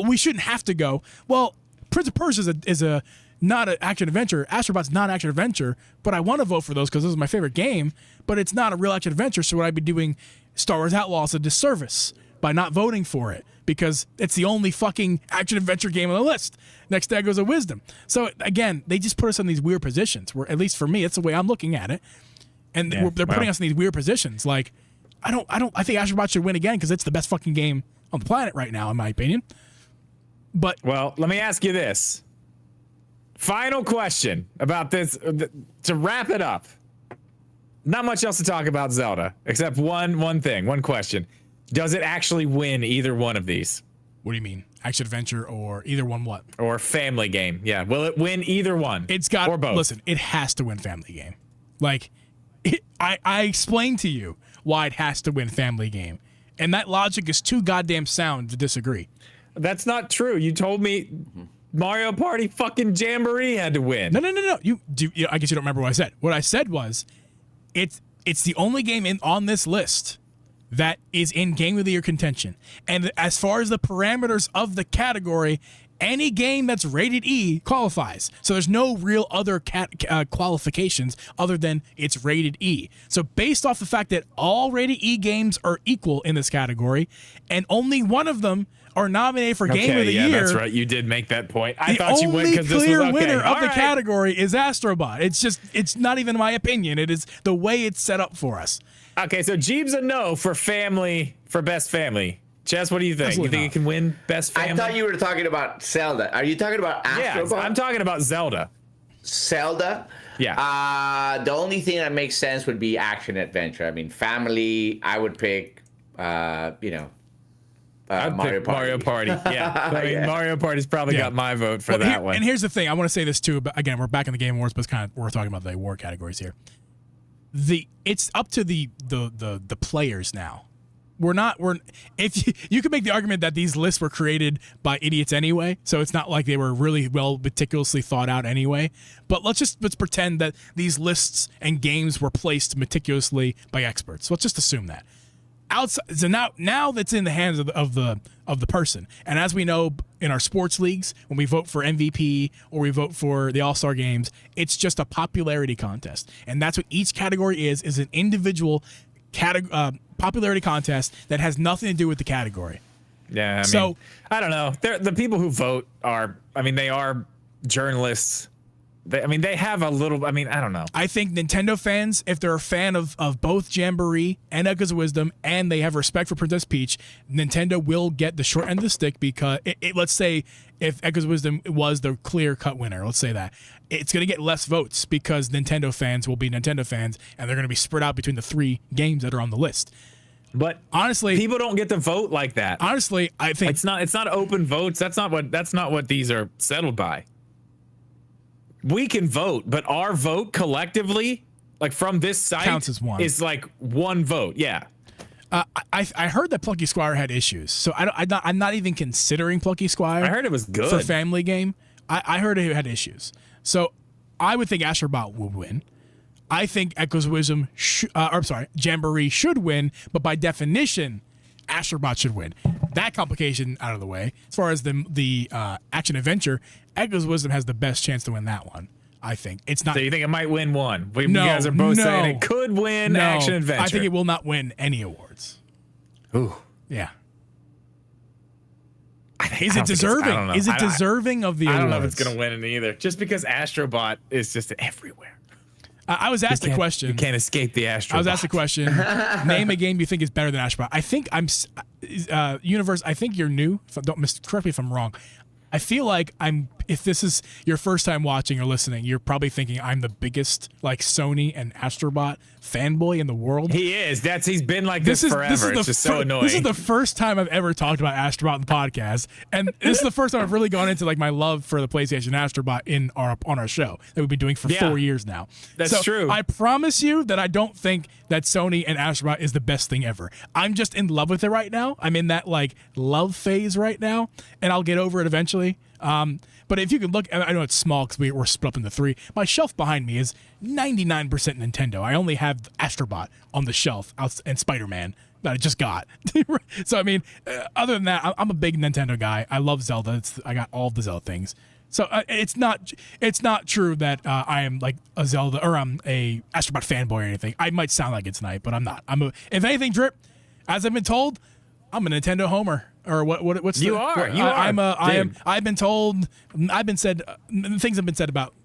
we shouldn't have to go, well, Prince of Persia not an action adventure. Astrobot's not an action adventure, but I want to vote for those because this is my favorite game. But it's not a real action adventure, so would I be doing Star Wars Outlaws a disservice by not voting for it because it's the only fucking action adventure game on the list next to Echoes of Wisdom. So again, they just put us in these weird positions where, at least for me, that's the way I'm looking at it. And they're putting us in these weird positions. Like, I think Astrobot should win again because it's the best fucking game on the planet right now, in my opinion. But well, let me ask you this. Final question about this to wrap it up. Not much else to talk about Zelda, except one thing, one question. Does it actually win either one of these? What do you mean? Action adventure or either one what? Or family game. Yeah. Will it win either one? It's got, or both? Listen, it has to win family game. Like, I explained to you why it has to win family game. And that logic is too goddamn sound to disagree. That's not true. You told me Mario Party fucking Jamboree had to win. No. I guess you don't remember what I said. What I said was, it's the only game on this list that is in Game of the Year contention. And as far as the parameters of the category, any game that's rated E qualifies. So there's no real other qualifications other than it's rated E. So based off the fact that all rated E games are equal in this category, and only one of them are nominated for Game of the Year. That's right. You did make that point. I thought you The went because this was only okay. clear winner of the right. category is Astrobot. It's not even my opinion. It is the way it's set up for us. Okay, so Jeeb's a no for family, for best family. Jess, what do you think? Absolutely you think it can win best family? I thought you were talking about Zelda. Are you talking about Astrobot? Yeah, I'm talking about Zelda. Zelda? Yeah. The only thing that makes sense would be action adventure. I mean, family, I would pick, I'd Mario pick Party. Mario Party. Yeah. I mean, Yeah. Mario Party's probably got my vote for that one. And here's the thing. I want to say this too, but again, we're back in the Game Awards, but it's kind of, we're talking about the award categories here. It's up to the players now. If you could make the argument that these lists were created by idiots anyway, so it's not like they were really well meticulously thought out anyway. But let's pretend that these lists and games were placed meticulously by experts. Let's just assume that. Outside, so now that's in the hands of the person. And as we know in our sports leagues, when we vote for MVP or we vote for the All-Star games, it's just a popularity contest. And that's what each category is an individual popularity contest that has nothing to do with the category. Yeah, I don't know. The people who vote they are journalists. They have a little, I don't know. I think Nintendo fans, if they're a fan of both Jamboree and Echoes of Wisdom, and they have respect for Princess Peach, Nintendo will get the short end of the stick because, let's say, if Echoes of Wisdom was the clear-cut winner, let's say that, it's going to get less votes because Nintendo fans will be Nintendo fans, and they're going to be spread out between the 3 games that are on the list. But honestly, people don't get to vote like that. Honestly, I think it's not open votes. That's not what these are settled by. We can vote, but our vote collectively, like from this site, counts as one. Is like one vote. Yeah. I heard that Plucky Squire had issues, so I'm not even considering Plucky Squire. I heard it was good for family game. I heard it had issues, so I would think Astrobot would win. I think Echoes of Wisdom, Jamboree should win, but by definition, Astrobot should win. That complication out of the way. As far as the action adventure, Echoes of Wisdom has the best chance to win that one. I think it's not. So you think it might win one? You guys are both saying it could win action adventure. I think it will not win any awards. Ooh, yeah. Is it deserving? Is it deserving of the awards? I don't know if it's going to win it either. Just because Astrobot is just everywhere. I was asked the question. You can't escape the Astrobot. I was asked the question. Name a game you think is better than Astrobot. I think Universe. I think you're new. Correct me if I'm wrong. I feel like if this is your first time watching or listening, you're probably thinking I'm the biggest like Sony and Astrobot fanboy in the world. He is. He's been like this forever. It's just so annoying. This is the first time I've ever talked about Astrobot in the podcast, and this is the first time I've really gone into like my love for the PlayStation Astrobot on our show that we've been doing for 4 years now. That's true. I promise you that I don't think that Sony and Astrobot is the best thing ever. I'm just in love with it right now. I'm in that like love phase right now, and I'll get over it eventually. But if you can look, I know it's small because we're split up into 3. My shelf behind me is 99% Nintendo. I only have Astrobot on the shelf and Spider-Man that I just got. So, other than that, I'm a big Nintendo guy. I love Zelda. I got all of the Zelda things. So it's not true that I am like a Zelda or I'm a Astrobot fanboy or anything. I might sound like it tonight, but I'm not. If anything, Drip, as I've been told, I'm a Nintendo homer. Or what's You the, are. what- You I, I'm a, are, I am. dude. I've been told. I've been said. Things have been said about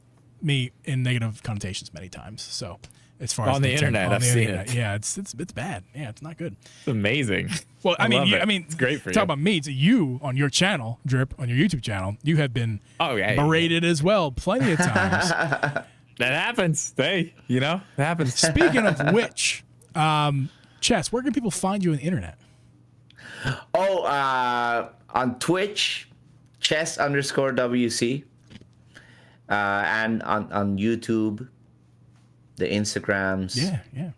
me in negative connotations many times. So as far as On the Nintendo- internet, on I've the seen internet, it. yeah, it's bad. Yeah, it's not good. It's amazing. Well, I mean, love it. I mean, It's great for talk you. about me. It's you on your channel, Drip, on your YouTube channel. You have been Oh, yeah. berated as well, plenty of times. That happens. Hey, it happens. Speaking of which, Chess, where can people find you on the internet? Oh, on Twitch, chess_WC, and on YouTube, the Instagrams, Yeah.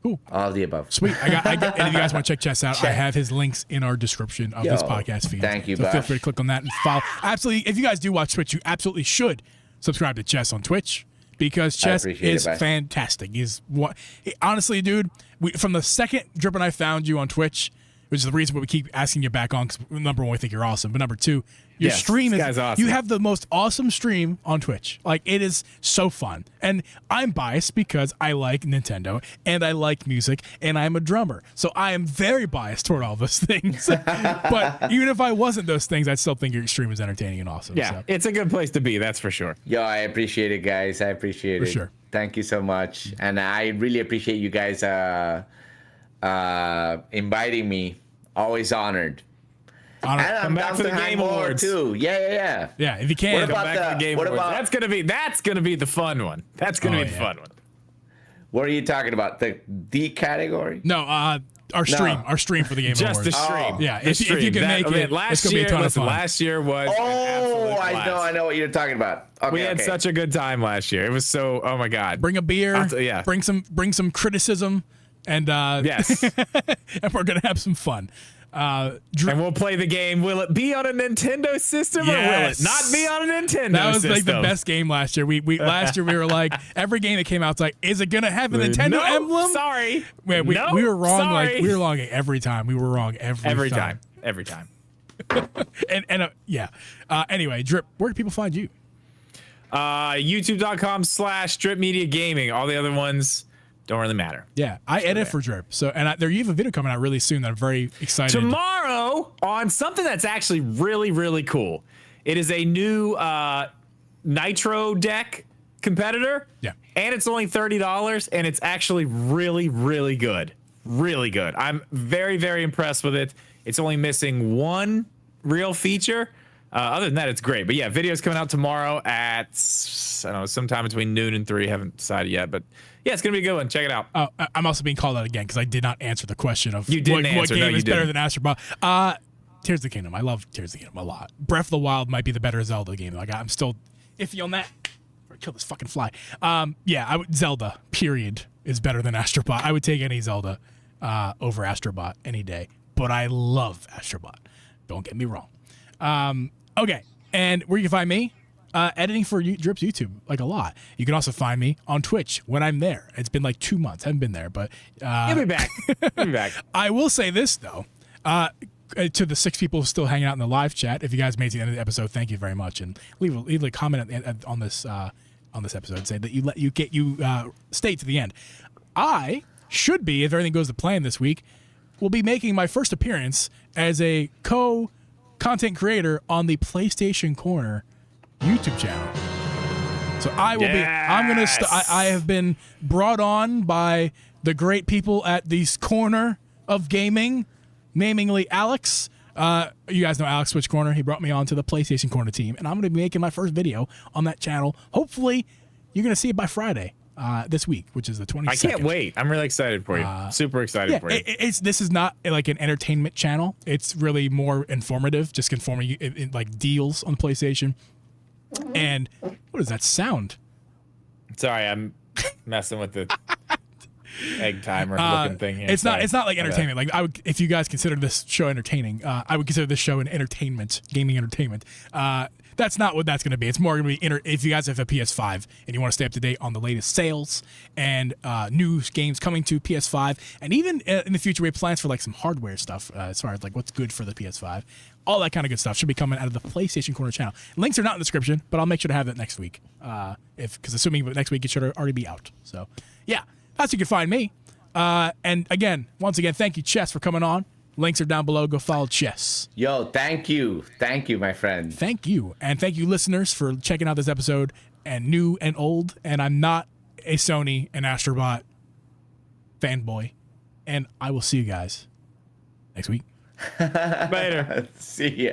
Cool. all of the above. Sweet. I got, and if you guys want to check Chess out, I have his links in our description of this Yo, podcast feed. thank you, So feel Bash. free to click on that and follow. Absolutely. If you guys do watch Twitch, you absolutely should subscribe to Chess on Twitch because Chess appreciate is it, Bash. fantastic. He's what, honestly, dude, from the second Drip and I found you on Twitch, which is the reason why we keep asking you back on, because number one, we think you're awesome, but number two, your Yes, stream this is guy's awesome. You have the most awesome stream on Twitch. Like, it is so fun. And I'm biased because I like Nintendo and I like music and I'm a drummer. So I am very biased toward all those things. But even if I wasn't those things, I'd still think your stream is entertaining and awesome. Yeah, So. it's a good place to be. That's for sure. Yo, I appreciate it, guys. I appreciate For it. sure. Thank you so much, and I really appreciate you guys inviting me. Always honored. Honor- And I'm Come back down for to the hang Game more Awards. too. Yeah. yeah, if you can. What Come about back to the Game what Awards. about- That's gonna be the fun one. That's gonna Oh, be the yeah. fun one. What are you talking about? The D category? No, our stream for the Game Just the Awards. stream. Yeah, The if you stream. can make it, it's last gonna be a year, ton of listen, fun. Last year was an Oh, absolute I blast. know what you're talking about. Okay, We had okay. such a good time last year. It was so. Oh my god. Bring a beer. Yeah. Bring some criticism, and Yes. and we're gonna have some fun. Drew, And we'll play the game. Will it be on a Nintendo system or will it Yes. not be on a Nintendo that was system? like the best game last year. We last year we were like every game that came out, it's like, is it gonna have a Nintendo no, emblem? Sorry. Man, we were wrong. Sorry. Like we were wrong every time. We were wrong every Every time. And yeah. Anyway, Drip, where do people find you? YouTube.com/Drip Media Gaming. All the other ones don't really matter. Yeah, I edit for Drip. So there you have a video coming out really soon that I'm very excited. Tomorrow on something that's actually really, really cool. It is a new Nitro deck competitor. Yeah. And it's only $30 and it's actually really, really good. Really good. I'm very, very impressed with it. It's only missing one real feature. Other than that, it's great. But yeah, video's coming out tomorrow at, I don't know, sometime between noon and 3. Haven't decided yet, but yeah, it's gonna be a good one. Check it out. I'm also being called out again because I did not answer the question of You didn't what answer. game No, you is better didn't. than Astrobot. Tears of the Kingdom. I love Tears of the Kingdom a lot. Breath of the Wild might be the better Zelda game. Like, I'm still iffy on that. Or kill this fucking fly. Yeah, Zelda, period, is better than Astrobot. I would take any Zelda over Astrobot any day. But I love Astrobot. Don't get me wrong. Okay, and where you can find me? Editing for Drip's YouTube, like a lot. You can also find me on Twitch when I'm there. It's been like 2 months. I haven't been there, but You'll be back. You'll be back. I will say this though, to the 6 people still hanging out in the live chat. If you guys made it to the end of the episode, thank you very much, and leave a comment on this episode. Say that you stay to the end. I should be, if everything goes to plan this week, will be making my first appearance as a content creator on the PlayStation Corner YouTube channel. So I will be. I'm gonna. I have been brought on by the great people at the corner of gaming, namely Alex. You guys know Alex Switch Corner. He brought me on to the PlayStation Corner team, and I'm gonna be making my first video on that channel. Hopefully, you're gonna see it by Friday this week, which is the 22nd. I can't wait. I'm really excited for you. Super excited for you. This is not like an entertainment channel. It's really more informative, just informing you like deals on PlayStation. And what is that sound? Sorry, I'm messing with the egg timer looking thing here. It's not like My bad. entertainment. Like I would, if you guys consider this show entertaining, I would consider this show an entertainment, gaming entertainment. That's not what that's going to be. It's more going to be if you guys have a PS5 and you want to stay up to date on the latest sales and new games coming to PS5, and even in the future we have plans for like some hardware stuff as far as like what's good for the PS5. All that kind of good stuff should be coming out of the PlayStation Corner channel. Links are not in the description, but I'll make sure to have that next week. Because assuming next week it should already be out. So yeah, that's where you can find me. And once again, thank you, Chess, for coming on. Links are down below. Go follow Chess. Yo, thank you, my friend. Thank you, and thank you, listeners, for checking out this episode. And new and old, and I'm not a Sony and Astrobot fanboy. And I will see you guys next week. Later. See ya.